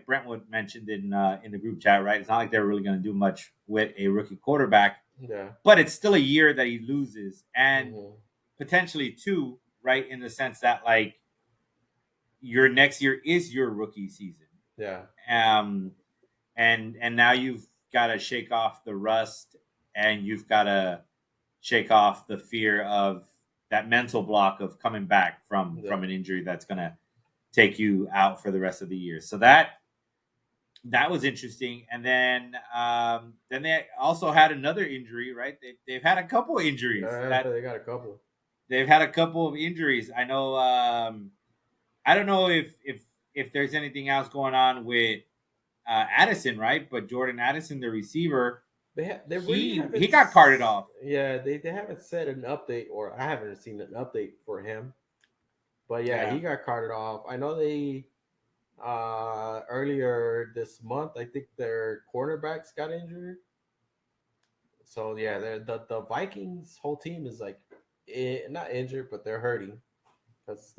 Brentwood mentioned in the group chat, right? It's not like they're really going to do much with a rookie quarterback, Yeah. but it's still a year that he loses, and Mhm. potentially two, right? In the sense that like your next year is your rookie season. Yeah. Um, and now you've got to shake off the rust, and you've got to shake off the fear of that mental block of coming back from an injury that's going to take you out for the rest of the year. So that was interesting. And then they also had another injury, right? They've had a couple injuries. Yeah, they got a couple. They've had a couple of injuries. I know. I don't know if there's anything else going on with Addison, right? But Jordan Addison, the receiver, They really haven't. he got carted off. Yeah, they haven't said an update, or I haven't seen an update for him. But yeah, he got carted off. I know they earlier this month, I think their cornerbacks got injured. So yeah, the Vikings whole team is like not injured, but they're hurting because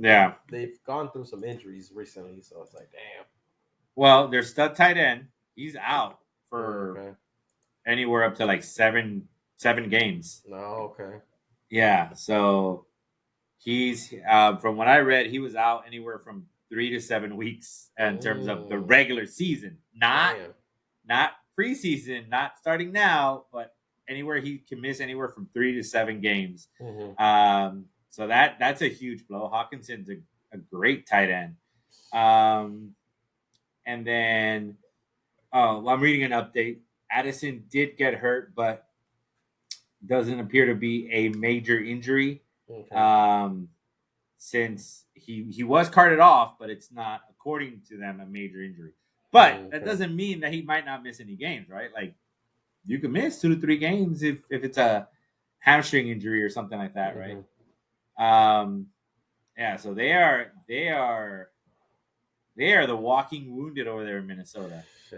they've gone through some injuries recently. So it's like, damn. Well, their stud tight end, he's out for anywhere up to like seven games. No, okay. Yeah, so he's from what I read, he was out anywhere from 3 to 7 weeks in terms of the regular season, not preseason, not starting now, but anywhere he can miss anywhere from 3 to 7 games. Mm-hmm. So that's a huge blow. Hawkinson's a great tight end. And then I'm reading an update. Addison did get hurt, but doesn't appear to be a major injury. Okay. Since he was carted off, but it's not, according to them, a major injury. But that doesn't mean that he might not miss any games, right? Like you could miss 2 to 3 games if it's a hamstring injury or something like that, right? Yeah, so they are the walking wounded over there in Minnesota. Yeah,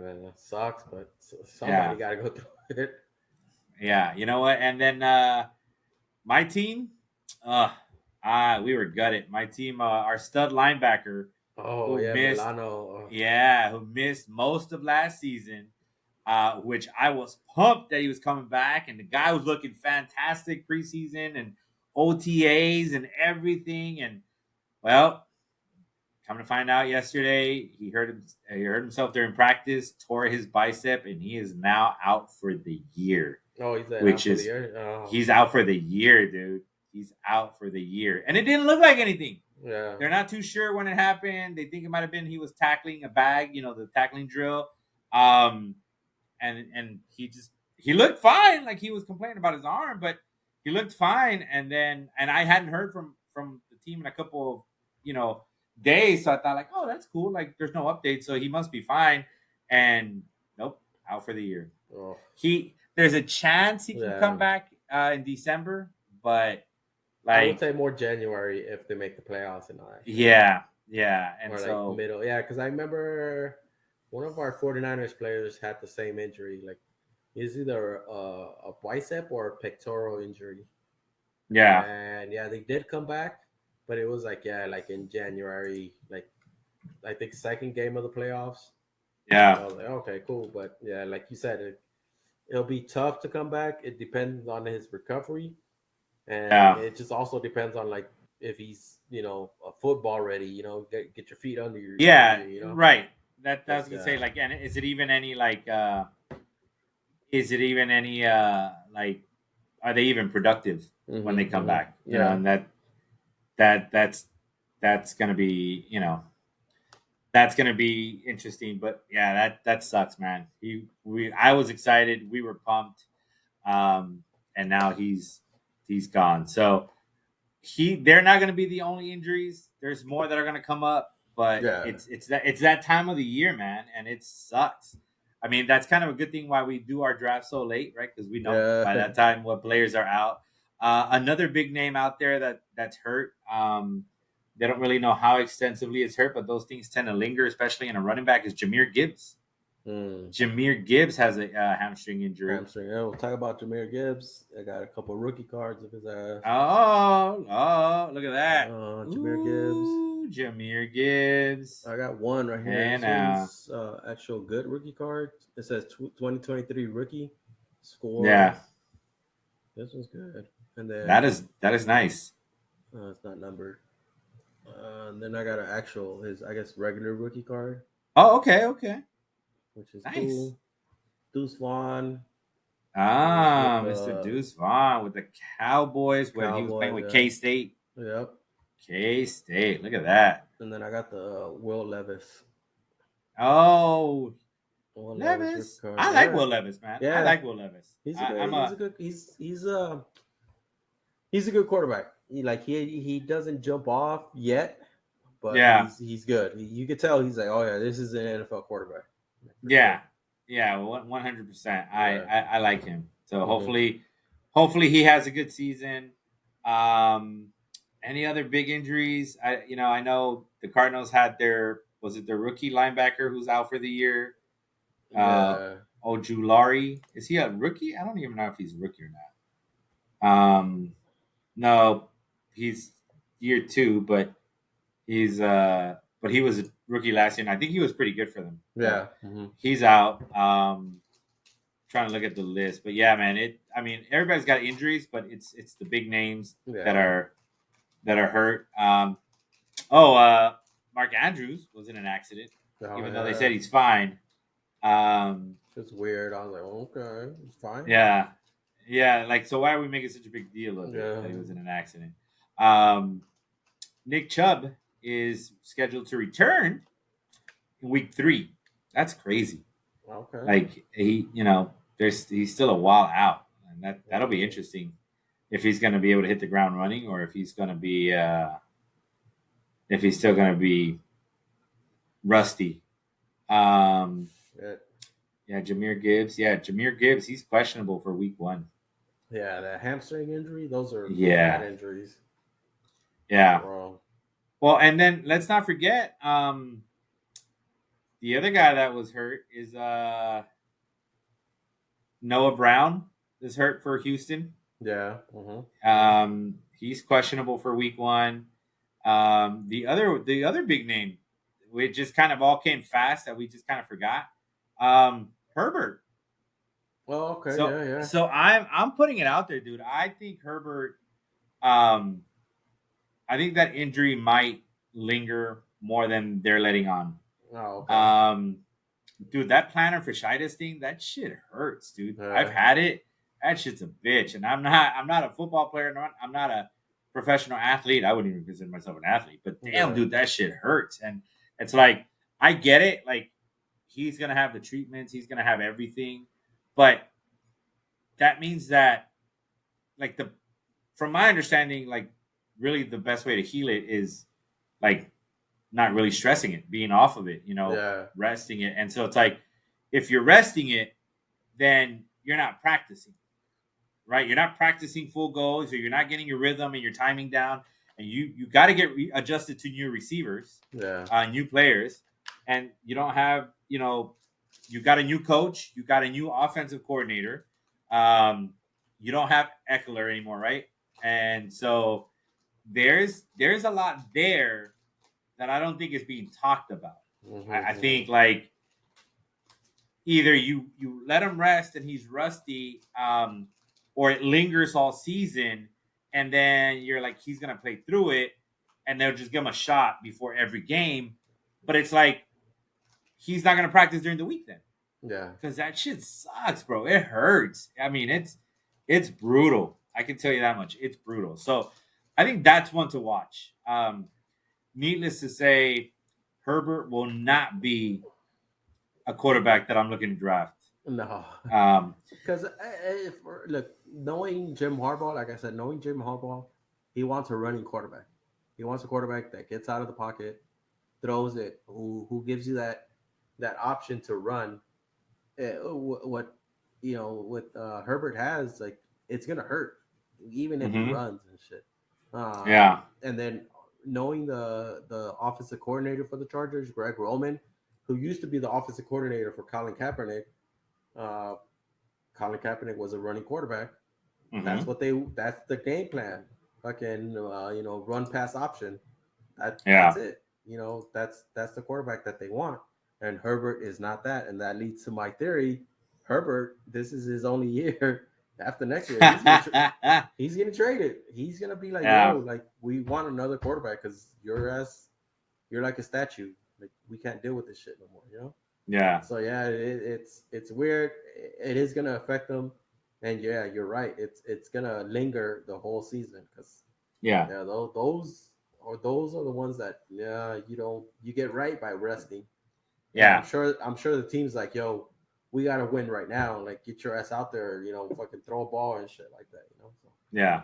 man, that sucks, but somebody got to go through it. Yeah, you know what? And then my team, we were gutted. My team, our stud linebacker, Milano. who missed most of last season, which I was pumped that he was coming back, and the guy was looking fantastic preseason and OTAs and everything. And well, come to find out yesterday, he hurt himself during practice, tore his bicep, and he is now out for the year. Oh, he's out for the year? Oh. He's out for the year, dude. He's out for the year, and it didn't look like anything. Yeah. They're not too sure when it happened. They think it might have been he was tackling a bag, the tackling drill. Um, and he looked fine, like he was complaining about his arm, but he looked fine. And I hadn't heard from the team in a couple of days, so I thought like, oh, that's cool. Like there's no update, so he must be fine. And nope, out for the year. Oh, There's a chance he can come yeah. back in December, but I would like say more January if they make the playoffs and all that shit. yeah, and Or like so middle. Yeah, because I remember one of our 49ers players had the same injury. Like, it's either a bicep or a pectoral injury. yeah, And yeah, they did come back, but it was like, yeah, like in January, like I think second game of the playoffs. So yeah, I was like, okay, cool. But yeah, like you said, it'll be tough to come back. It depends on his recovery. And yeah. it just also depends on like if he's a football ready, get your feet under Yeah, you, right. That's because gonna say like, and is it even any like, are they even productive when they come back? yeah, And that's gonna be that's gonna be interesting. But yeah, that sucks, man. I was excited, we were pumped, and now he's gone. So they're not going to be the only injuries. There's more that are going to come up, but yeah, it's that time of the year, man, and it sucks. I mean, that's kind of a good thing why we do our draft so late, right? Because we know by yeah, that time what players are out. Another big name out there that's hurt. They don't really know how extensively it's hurt, but those things tend to linger, especially in a running back. Is Jameer Gibbs? mm. Jameer Gibbs has a hamstring injury. Hamstring. Yeah, we'll talk about Jameer Gibbs. I got a couple rookie cards of his ass. Oh, look at that. Jameer Gibbs. Ooh, Jameer Gibbs. I got one right here. Hey This now. one's actual good rookie card. It says 2023 rookie Yeah, score. This one's good. And that then is nice. it's not numbered. And then I got an actual his I guess regular rookie card, Oh, okay, okay. which is Nice. cool. Deuce Vaughn. He was with Ah, Mr. the Deuce Vaughn with the Cowboys when he was playing Cowboys. with Yeah. K State. Yep. K State. Look at that. And then I got the Will Levis. Oh, Will Levis rookie Levis. card. I like Yeah. Will Levis, man. I Yeah. like Will Levis. He's a I, good. I'm He's a a good. He's a good quarterback. He doesn't jump off yet, but yeah. he's good. You could tell he's like, oh yeah, this is an NFL quarterback for sure. Yeah, yeah, 100%. Yeah. I like him. So Mm-hmm. hopefully he has a good season. Um, any other big injuries? I know the Cardinals had their rookie linebacker who's out for the year. Uh, Yeah. Ojulari, is he a rookie? I don't even know if he's a rookie or not. No, he's year two, but he was a rookie last year, and I think he was pretty good for them. But Yeah. Mm-hmm. he's out. Trying to look at the list, but yeah, man. I mean, everybody's got injuries, but it's the big names that Yeah. are hurt. Mark Andrews was in an accident, Oh even though they yeah. said he's fine. Um, It's weird. I was like, okay, it's fine. yeah, yeah. Like, so why are we making such a big deal of it Yeah. that he was in an accident? Um, Nick Chubb is scheduled to return in week 3. That's crazy. Okay. Like he's still a while out, and that'll be interesting if he's going to be able to hit the ground running, or if he's going to be if he's still going to be rusty. Um, Shit. yeah, Jameer Gibbs. Yeah, Jameer Gibbs. He's questionable for week 1. Yeah, that hamstring injury. Those are bad Yeah, injuries. yeah. Bro. Well, and then let's not forget the other guy that was hurt is Noah Brown is hurt for Houston. Yeah. Mm-hmm. He's questionable for week 1. The other big name, which just kind of all came fast that we just kind of forgot. Herbert. Oh, okay. So Yeah. Yeah. so I'm putting it out there, dude. I think Herbert. Um, I think that injury might linger more than they're letting on. Oh, okay. Dude, that plantar fasciitis thing, that shit hurts, dude. I've Yeah. had it. That shit's a bitch, and I'm not a football player. I'm not a professional athlete. I wouldn't even consider myself an athlete, but damn, Yeah. dude, that shit hurts. And it's like, I get it. Like, he's going to have the treatments, he's going to have everything. But that means that, like, from my understanding, like, really the best way to heal it is, like, not really stressing it, being off of it, Yeah. resting it. And so it's like, if you're resting it, then you're not practicing, right? You're not practicing full goals, or you're not getting your rhythm and your timing down. And you got to get adjusted to new receivers, Yeah. new players, and you don't have, you got a new coach, you got a new offensive coordinator. Um, you don't have Eckler anymore, right? And so there's a lot there that I don't think is being talked about. I think, like, either you let him rest and he's rusty, or it lingers all season, and then you're like, he's gonna play through it, and they'll just give him a shot before every game. But it's like, he's not gonna practice during the week then, Yeah. because that shit sucks, bro. It hurts. I mean, it's brutal. I can tell you that much. It's brutal. So I think that's one to watch. Needless to say, Herbert will not be a quarterback that I'm looking to draft. No. Um, Because look, knowing Jim Harbaugh, like I said, knowing Jim Harbaugh, he wants a running quarterback. He wants a quarterback that gets out of the pocket, throws it, who gives you that option to run. What what Herbert has, like, it's gonna hurt, even if he mhm. runs and shit. Yeah. And then knowing the offensive coordinator for the Chargers, Greg Roman, who used to be the offensive coordinator for Colin Kaepernick. Uh, Colin Kaepernick was a running quarterback. Hmm. That's the game plan. Fucking run pass option. That's Yeah. it. That's the quarterback that they want. And Herbert is not that, and that leads to my theory. Herbert, this is his only year. After next year, he's getting traded. He's gonna be like, yo, Yeah. like, we want another quarterback because you're like a statue. Like, we can't deal with this shit no more. Yeah. So yeah, it's weird. It is gonna affect them, and yeah, you're right. It's gonna linger the whole season because Yeah. yeah, those are the ones that, yeah, you get right by resting. And I'm Yeah. sure I'm sure the team's like, yo, we gotta win right now. Like, get your ass out there, fucking throw a ball and shit like that. So Yeah.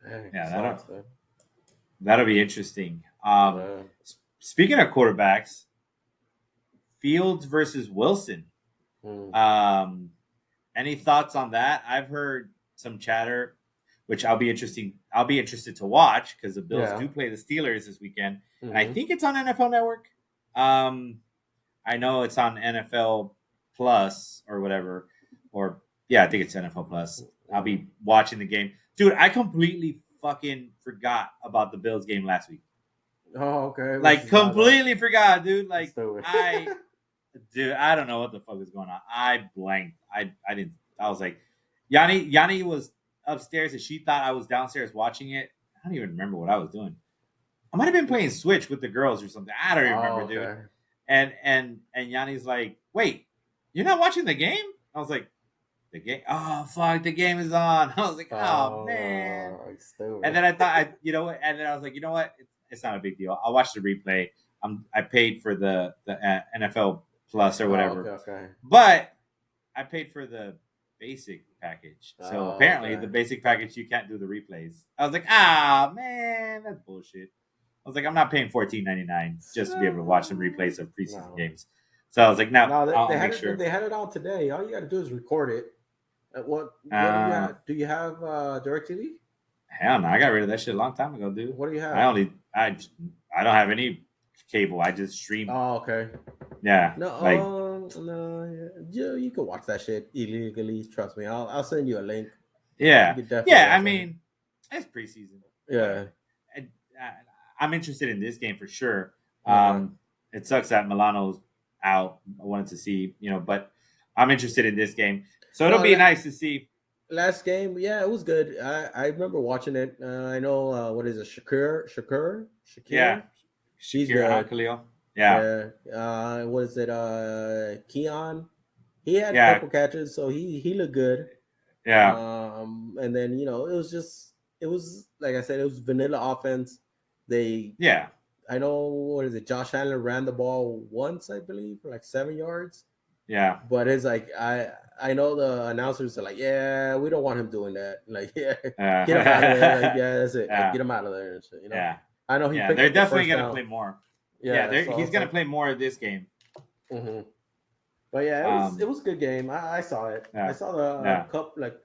dang, Yeah. That'll sucks, man. that'll be interesting. Uh, Speaking of quarterbacks, Fields versus Wilson. mm, Um, any thoughts on that? I've heard some chatter, which I'll be interested to watch, because the Bills yeah. do play the Steelers this weekend, and I Mm-hmm. think it's on NFL Network. Um, I know it's on NFL Plus or whatever, or yeah, I think it's NFL Plus. I'll Mm-hmm. be watching the game, dude. I completely fucking forgot about the Bills game last week. Oh, okay. Like, Versus Dallas. completely forgot, dude. Let's Like, do it. dude, I don't know what the fuck is going on. I blanked. I didn't. I was like, Yanni was upstairs and she thought I was downstairs watching it. I don't even remember what I was doing. I might have been playing Switch with the girls or something. I don't even remember, Oh, dude. okay. And Yanni's like, wait, you're not watching the game? I was like, the game? Oh fuck, the game is on. I was like, oh man. Oh, And stupid. then I thought, and then I was like, you know what? It's not a big deal. I'll watch the replay. I paid for the NFL Plus or Oh, okay, whatever, okay. but I paid for the basic package. So Oh, apparently, okay. the basic package, you can't do the replays. I was like, ah man, that's bullshit. I was like, I'm not paying $14.99 just to be able to watch some replays of preseason No, games. So I was like, no, no, I'll they had make it. sure. They had it on today. All you got to do is record it. What do you Uh, have? Do you have DirecTV? Hell no, I got rid of that shit a long time ago, dude. What do you I have? only I don't have any cable. I just stream. Oh, okay. Yeah, No, like no, yeah, you can watch that shit illegally. Trust me. I'll send you a link. You yeah, can definitely yeah. I watch that. mean, it's preseason, Yeah. whatever. And, I'm interested in this game for sure. Okay. It sucks that Milano's out. I wanted to see, but I'm interested in this game, so it'll No, be nice to see. last game, yeah, it was good. I remember watching it. I know, what is it, Yeah, Shakir. He's Shakir, good. Khalil. Yeah, Yeah. What is it? Keon. He had a yeah, couple catches, so he looked good. yeah, And then it was just. it was like I said, it was vanilla offense. They, Yeah, I know, what is it? Josh Allen ran the ball once, I believe, for like 7 yards. yeah, But it's like I know the announcers are like, yeah, we don't want him doing that. Like, yeah, get him out of there. Like, yeah, yeah, that's it. Like, yeah, get him out of there and shit. You know. yeah, I know he yeah. picked They're up the definitely first gonna down. play more. Yeah, Yeah, so he's it's gonna like, play more of this game. hmm but yeah, it Um, was a good game. I saw it. I yeah, saw the yeah. cup. Like,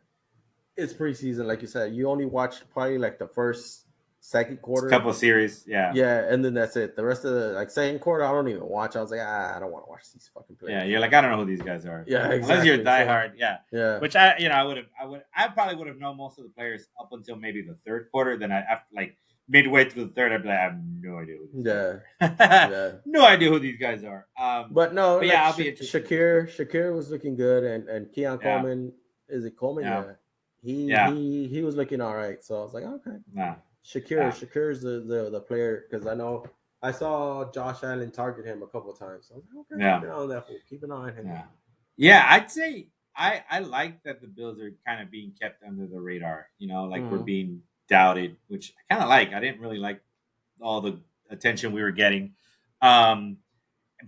it's preseason, like you said. You only watched probably like the first, second It's a quarter. couple series. Yeah, Yeah, and then that's it. The rest of the like second quarter, I don't even watch. I was like, I don't want to watch these fucking yeah. players. You're like, I don't know who these guys are, Yeah, unless you're a exactly. So diehard. Yeah, yeah, which I probably would have known most of the players up until maybe the third quarter. Then after like midway through the third, I'd be like, I have no idea who these yeah, guys are. yeah. No idea who these guys are. But no, But like yeah, I'll be interested. Shakir was looking good, and Keon Yeah, Coleman, is it Coleman? yeah, Yeah, he yeah. he he was looking all right. So I was like, okay, Nah, yeah, Shakir's the player, because I know I saw Josh Allen target him a couple of times. So I was like, okay, keep yeah, an eye on that fool. Keep an eye on him. yeah. Yeah, I'd say I like that the Bills are kind of being kept under the radar. You know, like we're Mm-hmm. being doubted, which I kind of like. I didn't really like all the attention we were getting. Um,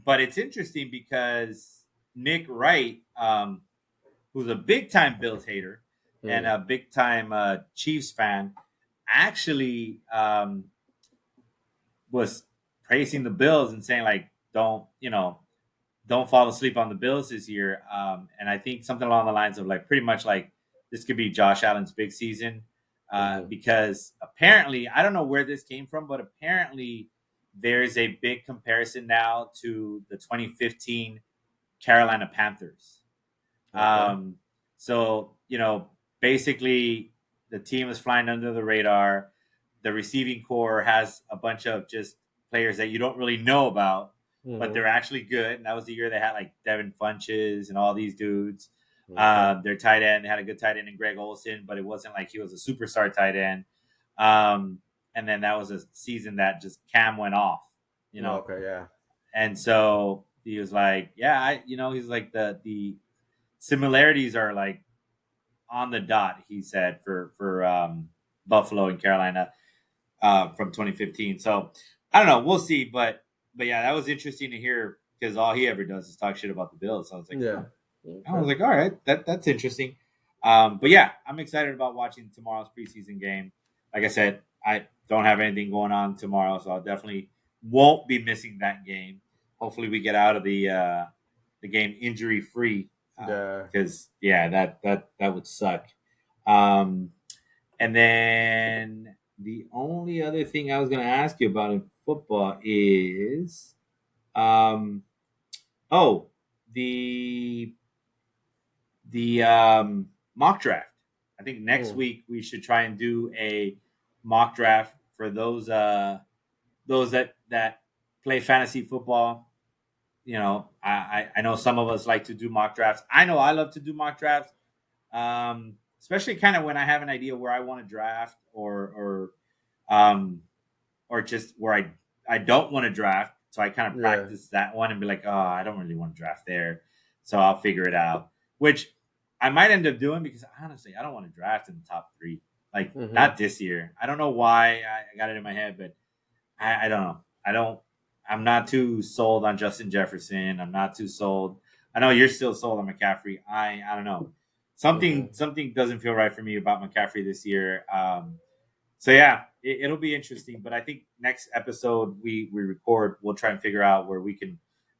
but it's interesting because Nick Wright, who's a big time Bills hater and Mm. a big time Chiefs fan, actually was praising the Bills and saying like, don't fall asleep on the Bills this year. And I think something along the lines of like pretty much like this could be Josh Allen's big season. Mm-hmm. Because apparently, I don't know where this came from, but apparently there's a big comparison now to the 2015 Carolina Panthers. Okay. Um, so, basically the team is flying under the radar. The receiving core has a bunch of just players that you don't really know about, but Mm-hmm. they're actually good. And that was the year they had like Devin Funches and all these dudes. Okay. Their tight end had a good tight end in Greg Olsen, but it wasn't like he was a superstar tight end. Um, and then that was a season that just Cam went off, you know. Okay. Yeah. And so he was like, yeah, he's like the similarities are like on the dot. He said for Buffalo and Carolina from 2015. So I don't know. We'll see. But yeah, that was interesting to hear because all he ever does is talk shit about the Bills. So I was like, Yeah. oh. I was Okay. like, all right, that's interesting. But yeah, I'm excited about watching tomorrow's preseason game. Like I said, I don't have anything going on tomorrow, so I definitely won't be missing that game. Hopefully, we get out of the game injury free Yeah. because yeah, that would suck. Um, and then the only other thing I was going to ask you about in football is, um, oh, the mock draft. I think next Mm. week we should try and do a mock draft for those that play fantasy football. I know some of us like to do mock drafts. I know I love to do mock drafts, especially kind of when I have an idea where I want to draft um, or just where I don't want to draft. So I kind of Yeah. practice that one and be like, oh, I don't really want to draft there. So I'll figure it out, which I might end up doing because honestly, I don't want to draft in the top three. Like, Mm-hmm. not this year. I don't know why I got it in my head, but I don't know. I'm not too sold on Justin Jefferson. I'm not too sold. I know you're still sold on McCaffrey. I don't know. Mm-hmm. Something doesn't feel right for me about McCaffrey this year. So yeah, it'll be interesting. But I think next episode we record, we'll try and figure out where we can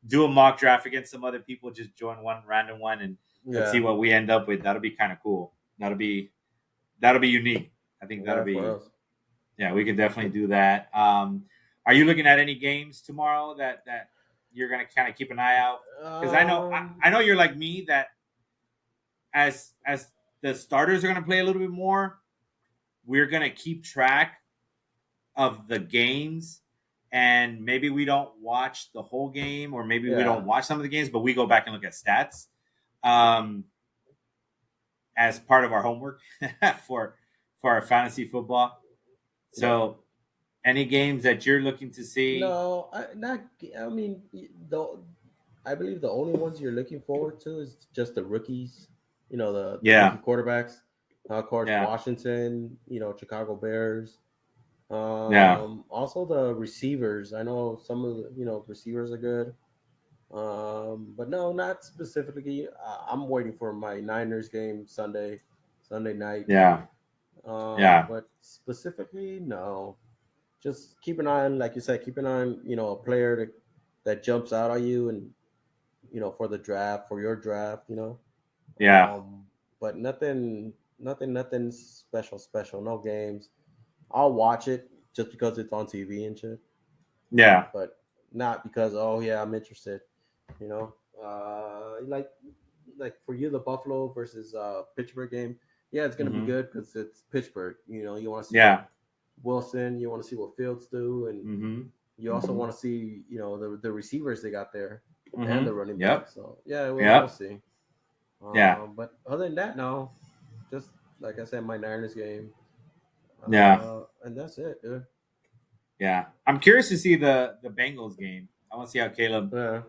do a mock draft against some other people. Just join one random one and let's see Yeah. what we end up with. That'll be kind of cool. That'll be unique. I think that'll Yeah. For be us. yeah. We can definitely do that. Are you looking at any games tomorrow that you're gonna kind of keep an eye out? Because I know Um. I know you're like me that as the starters are gonna play a little bit more, we're gonna keep track of the games and maybe we don't watch the whole game or maybe we Yeah. don't watch some of the games but we go back and look at stats um, as part of our homework for our fantasy football. Yeah. So any games that you're looking to see? No, not. I mean, the I believe the only ones you're looking forward to is just the rookies. The Yeah, rookie quarterbacks. Of course, Yeah. Washington, Chicago Bears. Yeah. Also the receivers. I know some of the receivers are good. But no, not specifically. I'm waiting for my Niners game Sunday night. Yeah. Yeah. But specifically, no. Just keep an eye on, like you said, keep an eye on, a player that jumps out at you, and for the draft, for your draft. Yeah. But nothing special. No games. I'll watch it just because it's on TV and shit, Yeah. but not because, oh yeah, I'm interested. You know, like for you, the Buffalo versus Pittsburgh game. Yeah, it's gonna be Hmm. good because it's Pittsburgh. You want to see what Yeah. Wilson, you want to see what Fields do, and Hmm. you also Hmm. want to see the receivers they got there and Hmm. the running back. Yep. So yeah, we'll Yep. see. Yeah. But other than that, no, just like I said, my Niners game, Yeah. and that's it. Dude. Yeah. I'm curious to see the Bengals game. I want to see how Caleb Yeah,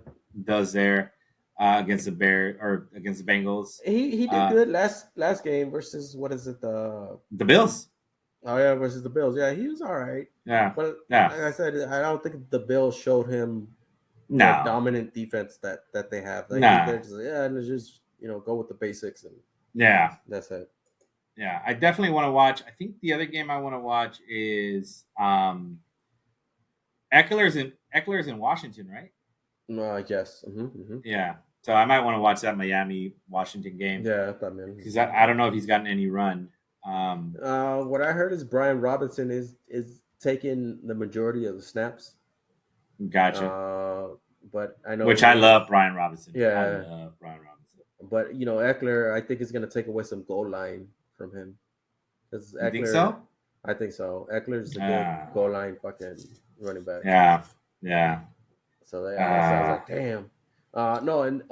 does there against the Bear or against the Bengals. he did good last game versus, what is it, the The Bills. oh yeah, versus the Bills. Yeah, he was all right, Yeah. but Yeah. like I said, I don't think the Bills showed him the No. dominant defense that they have. I think they're Nah. just like, yeah, let's just go with the basics, and Yeah. that's it. Yeah. I definitely want to watch. I think the other game I want to watch is Eckler's in Washington, right? Yes. Hmm. Yeah. So I might want to watch that Miami Washington game Yeah, I mean, because I don't know if he's gotten any run. Um, what I heard is Brian Robinson is taking the majority of the snaps. gotcha. Uh, but I know, Which I love Brian Robinson. I yeah, love Brian Robinson. but Eckler, I think is going to take away some goal line from him, because You think Eckler, so? I think so. Eckler's a good Uh, goal line fucking running back. yeah. Yeah. So yeah, that's I was Uh, like, damn. No, and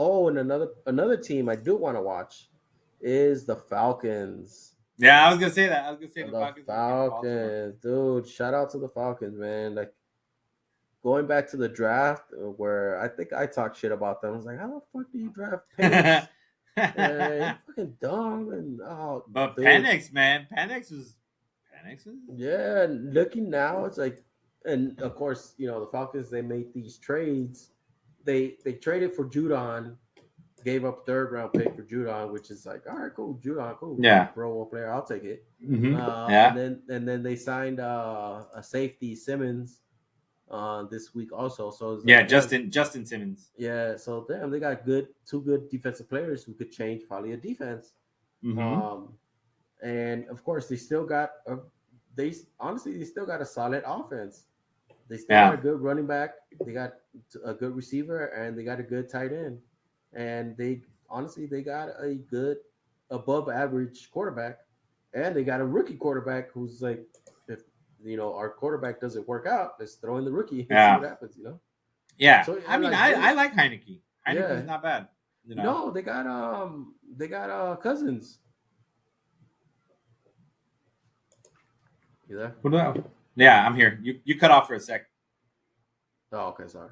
another team I do want to watch is the Falcons. yeah. I was gonna say that. I was gonna say the The Falcons are playing Baltimore. Falcons, dude. Shout out to the Falcons, man. Like, going back to the draft, where I think I talked shit about them. I was like, how the fuck do you draft Penix? You're fucking dumb. And oh, But dude, Penix, man, Penix was. yeah. And looking now, it's like, and of course, the Falcons, they made these trades. They traded for Judon, gave up third round pick for Judon, which is like, all right, cool, Judon, cool, Yeah. Pro Bowl player, I'll take it. Hmm. And Yeah. then they signed a safety, Simmons, this week also. So it's Yeah. like, damn, Justin Simmons. yeah. So damn, they got two good defensive players who could change probably a defense. Hmm. Um, and of course, they still got they still got a solid offense. They still got a Yeah. good running back. They got a good receiver, and they got a good tight end. And they got a good above average quarterback, and they got a rookie quarterback who's like, if our quarterback doesn't work out, let's throw in the rookie and see what Yeah. happens. Yeah. So I yeah, mean, like, I dude, like Heineke. Heineke's yeah. not bad. You know. No, they got Cousins. You there? What about? Yeah, I'm here. You cut off for a sec. Oh, okay, sorry.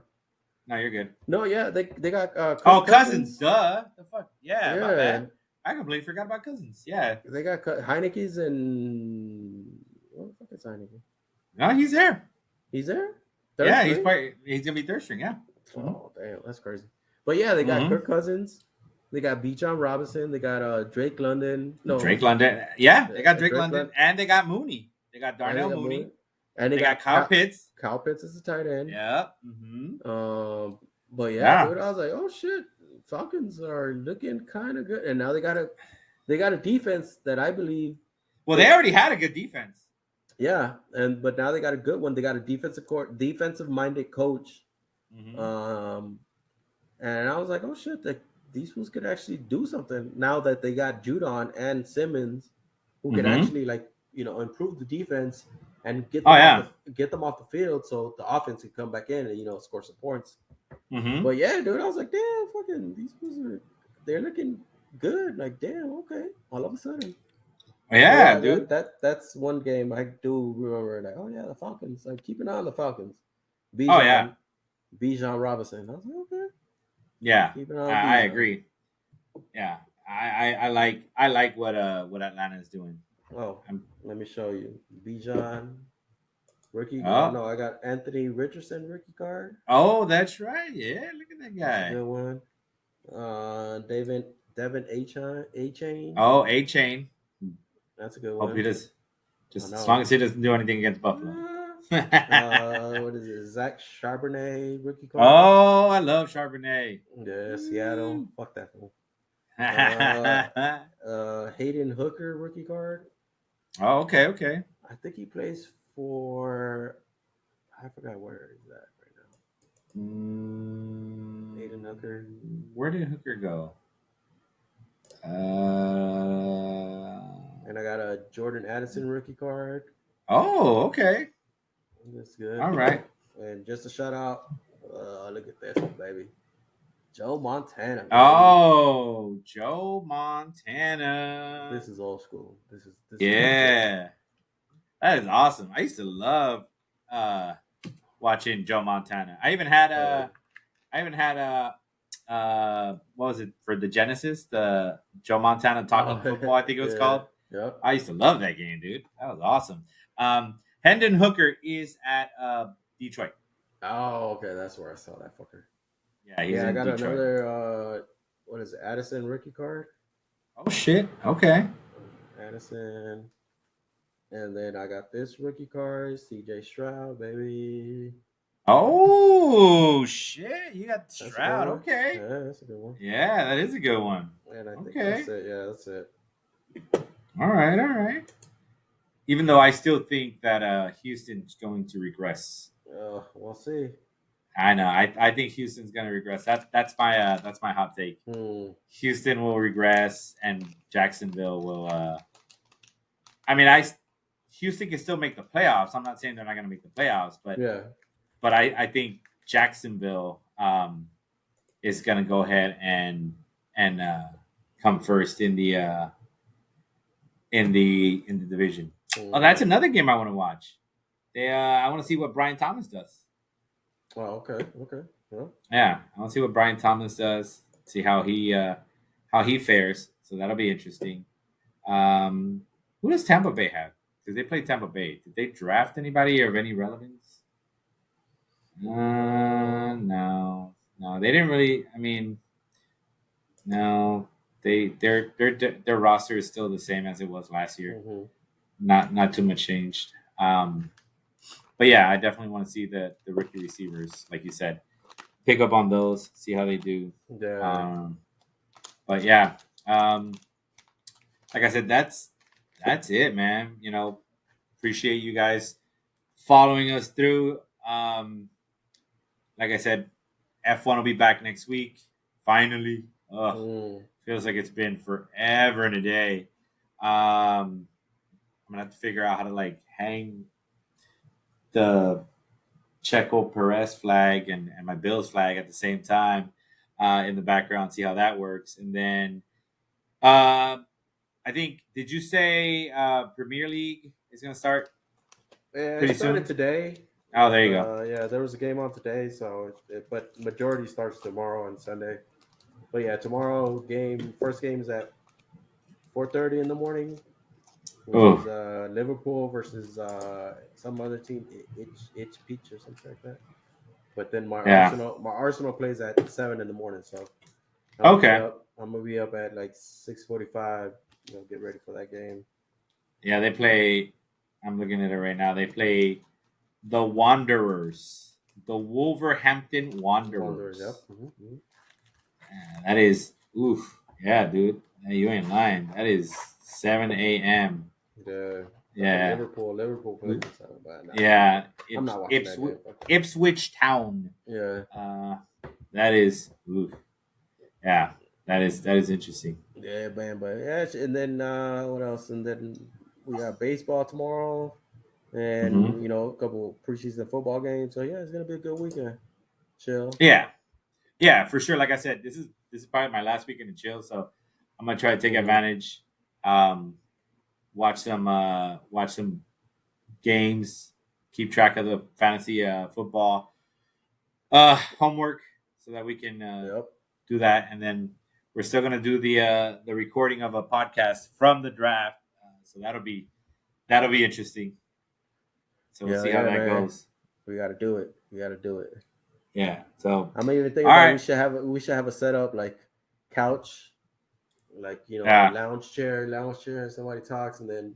No, you're good. No, yeah, they got Oh, Kirk Cousins. Cousins. Duh. The fuck. Yeah, my Yeah, bad. I completely forgot about Cousins. Yeah. they got Heineke's, and what the fuck is Heineke? No, he's there. He's there. Third Yeah, string. he's gonna be third string. Yeah. Oh damn, that's crazy. But yeah, they got Mm-hmm. Kirk Cousins. They got Bijan Robinson. They got Drake London. No, Drake London. Yeah, they got Drake Drake London, London. and they got Mooney. They got And they Darnell got Mooney. And They got Kyle Pitts. Kyle Pitts is the tight end. Yeah. Mm-hmm. But yeah, Yeah. dude, I was like, oh shit, Falcons are looking kind of good, and now they got a defense that I believe. Well, they already had a good defense. Yeah, but now they got a good one. They got a defensive minded coach. Mm-hmm. And I was like, oh shit, these fools could actually do something now that they got Judon and Simmons, who can Mm-hmm. actually, like, improve the defense and get them off the field, so the offense can come back in and score some points. Mm-hmm. But yeah, dude, I was like, damn, fucking these fools they're looking good. Like, damn, okay, all of a sudden. Yeah, dude. That's one game I do remember. Like, oh yeah, the Falcons. Like, keep an eye on the Falcons. Yeah. Bijan Robinson. I was like, okay. Yeah, Keep an eye on I Bijan. agree. Yeah, I like what Atlanta is doing. Oh, I'm, let me show you. Bijan rookie. oh No, I got Anthony Richardson rookie card. that's right. Yeah, look at that That's a guy. good one. David Devin A Chain. Oh, A Chain. That's a good Hope he one. does. I Just as long know. as he doesn't do anything against Buffalo. What is it? Zach Charbonnet rookie card. Oh, I love Charbonnet. Yeah, Seattle. Woo. Fuck that fool. Uh, Hayden Hooker rookie card. Oh, okay, okay. I think he plays for. I forgot where he's at right now. Hayden Hooker. Where did Hooker go? And I got a Jordan Addison rookie card. Oh, okay. That's good. All right. And just a shout out. Look at this one, baby. Joe Montana. Baby. Oh, Joe Montana. This is old school. This is yeah. That is awesome. I used to love watching Joe Montana. I even had what was it for the Genesis? The Joe Montana Talking Football, I think it was called. Yep. I used to love that game, dude. That was awesome. Hendon Hooker is at Detroit. Oh, okay. That's where I saw that fucker. Yeah, he's in I got Detroit. another what is it, Addison rookie card? Oh shit. Okay. Addison. And then I got this rookie card, CJ Stroud, baby. Oh shit! You got That's Stroud. Okay. Yeah, that's a good one. Yeah, that is a good one. And I think that's it. Yeah, that's it. All right, all right. Even though I still think that Houston's going to regress. We'll see. I know. I think Houston's going to regress. That's my hot take. Houston will regress, and Jacksonville will. Houston can still make the playoffs. I'm not saying they're not going to make the playoffs, but But I think Jacksonville is going to go ahead and come first in the division. Oh, that's another game I want to watch. I want to see what Brian Thomas does. Oh, okay. Yeah, I want to see what Brian Thomas does. See how he fares. So that'll be interesting. Who does Tampa Bay have? Because they play Tampa Bay. Did they draft anybody of any relevance? No, they didn't really. I mean, no, their roster is still the same as it was last year. Not too much changed. But yeah, I definitely want to see the rookie receivers, like you said, pick up on those, see how they do. Yeah. But yeah, like I said, that's it, man. Appreciate you guys following us through. Like I said, F1 will be back next week. Finally. Feels like it's been forever and a day. I'm going to have to figure out how to hang the Checo Perez flag and my Bills flag at the same time in the background, see how that works. And then I think, did you say Premier League is going to start it started today. Oh, there you go. Yeah, there was a game on today, but majority starts tomorrow and Sunday. But yeah, tomorrow first game is at 4:30 in the morning. Which is Liverpool versus some other team, Itch Peach or something like that. But then my Arsenal plays at 7 in the morning, so I'm gonna be up at 6:45. Get ready for that game. Yeah, they play. I'm looking at it right now. They play the Wanderers, the Wolverhampton Wanderers. Yep. That is, yeah, dude. You ain't lying. That is 7 a.m. Yeah. Liverpool plays at 7. Yeah. I'm not watching that game. Ipswich Town. Yeah. That is, yeah. That is interesting. Yeah, man. But yeah, and then what else? And then we got baseball tomorrow. And a couple preseason football games. So yeah, it's gonna be a good weekend. Chill. Yeah, for sure. Like I said, this is probably my last weekend to chill, so I'm gonna try to take advantage. Watch some games, keep track of the fantasy football homework, so that we can do that, and then we're still gonna do the recording of a podcast from the draft. So that'll be interesting. So we'll Yeah, see how yeah, that man. goes. We got to do it. We got to do it. Yeah. So I'm even thinking all about right. we should have a setup like couch, like Yeah. lounge chair, and somebody talks, and then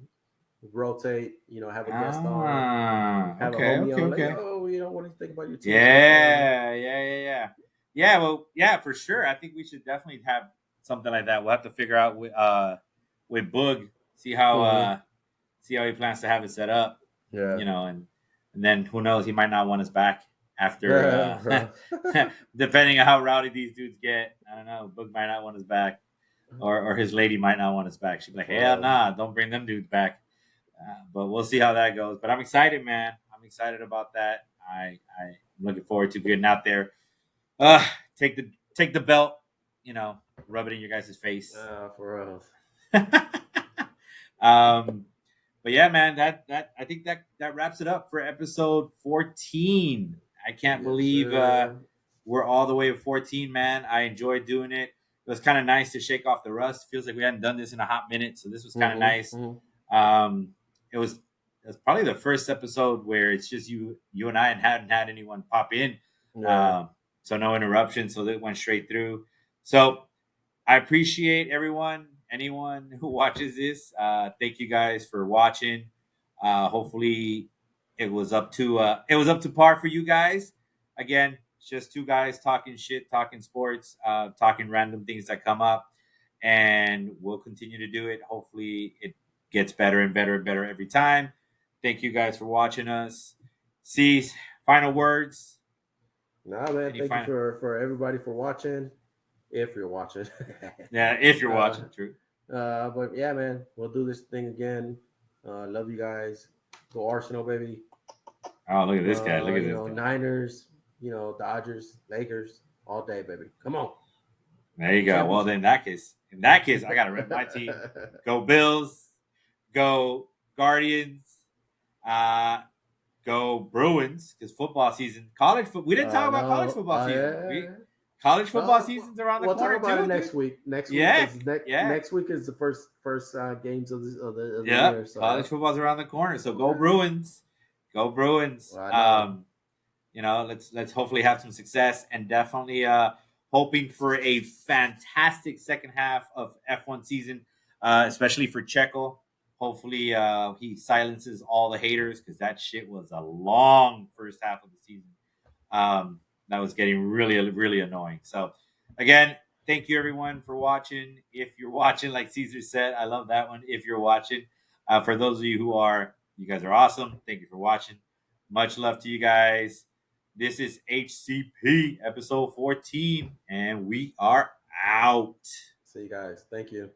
rotate. Have a guest on, Ah. have a Okay. homie Okay. on, like, Okay. oh, what do you think about your team so far? Yeah. Yeah. Yeah. Yeah. Yeah. Well. Yeah. For sure. I think we should definitely have something like that. We'll have to figure out with Boog, Mm-hmm. see how he plans to have it set up. Yeah. And then who knows, he might not want us back after depending on how rowdy these dudes get. I don't know. Boog might not want us back, or his lady might not want us back. She'd be like, hell Well, nah, don't bring them dudes back. But we'll see how that goes. But I'm excited, man. I'm excited about that. I'm looking forward to getting out there. Uh, take the belt, rub it in your guys' face. for us. um, but yeah, man, that I think that wraps it up for episode 14. I can't Yes, believe sir. we're all the way to 14, man. I enjoyed doing it. It was kind of nice to shake off the rust. Feels like we hadn't done this in a hot minute, so this was kind of Mm-hmm. nice. Mm-hmm. Um, it was probably the first episode where it's just you and I, and hadn't had anyone pop in. Yeah. So no interruption, so that went straight through. So I appreciate anyone who watches this. Thank you guys for watching. Hopefully, it was up to par for you guys. Again, it's just two guys talking shit, talking sports, talking random things that come up, and we'll continue to do it. Hopefully, it gets better and better and better every time. Thank you guys for watching us. Ceez, final words. Nah, man. Any Thank you final? for everybody for watching. If you're watching. Yeah, if you're uh, watching, true. but yeah, man, we'll do this thing again. Love you guys. Go Arsenal, baby. Oh, look at this guy! Look at this guy. Niners, Dodgers, Lakers, all day, baby. Come on. There you go. Well, then in that case, I gotta rep my team. Go Bills. Go Guardians. Go Bruins, because football season, we didn't talk about college No, football season. yeah. College football season's around the We'll corner talk about too, it next dude. week. Next Yeah, week is yeah. next week is the first games of the Yeah, year. So college football's around the corner. So go Bruins. Go Bruins. Well, I know. Let's hopefully have some success, and definitely hoping for a fantastic second half of F1 season, especially for Checo. Hopefully he silences all the haters, because that shit was a long first half of the season. That was getting really, really annoying. So again, thank you everyone for watching. If you're watching, like Caesar said, I love that one. If you're watching, for those of you who are, you guys are awesome. Thank you for watching. Much love to you guys. This is HCP episode 14, and we are out. See you guys. Thank you.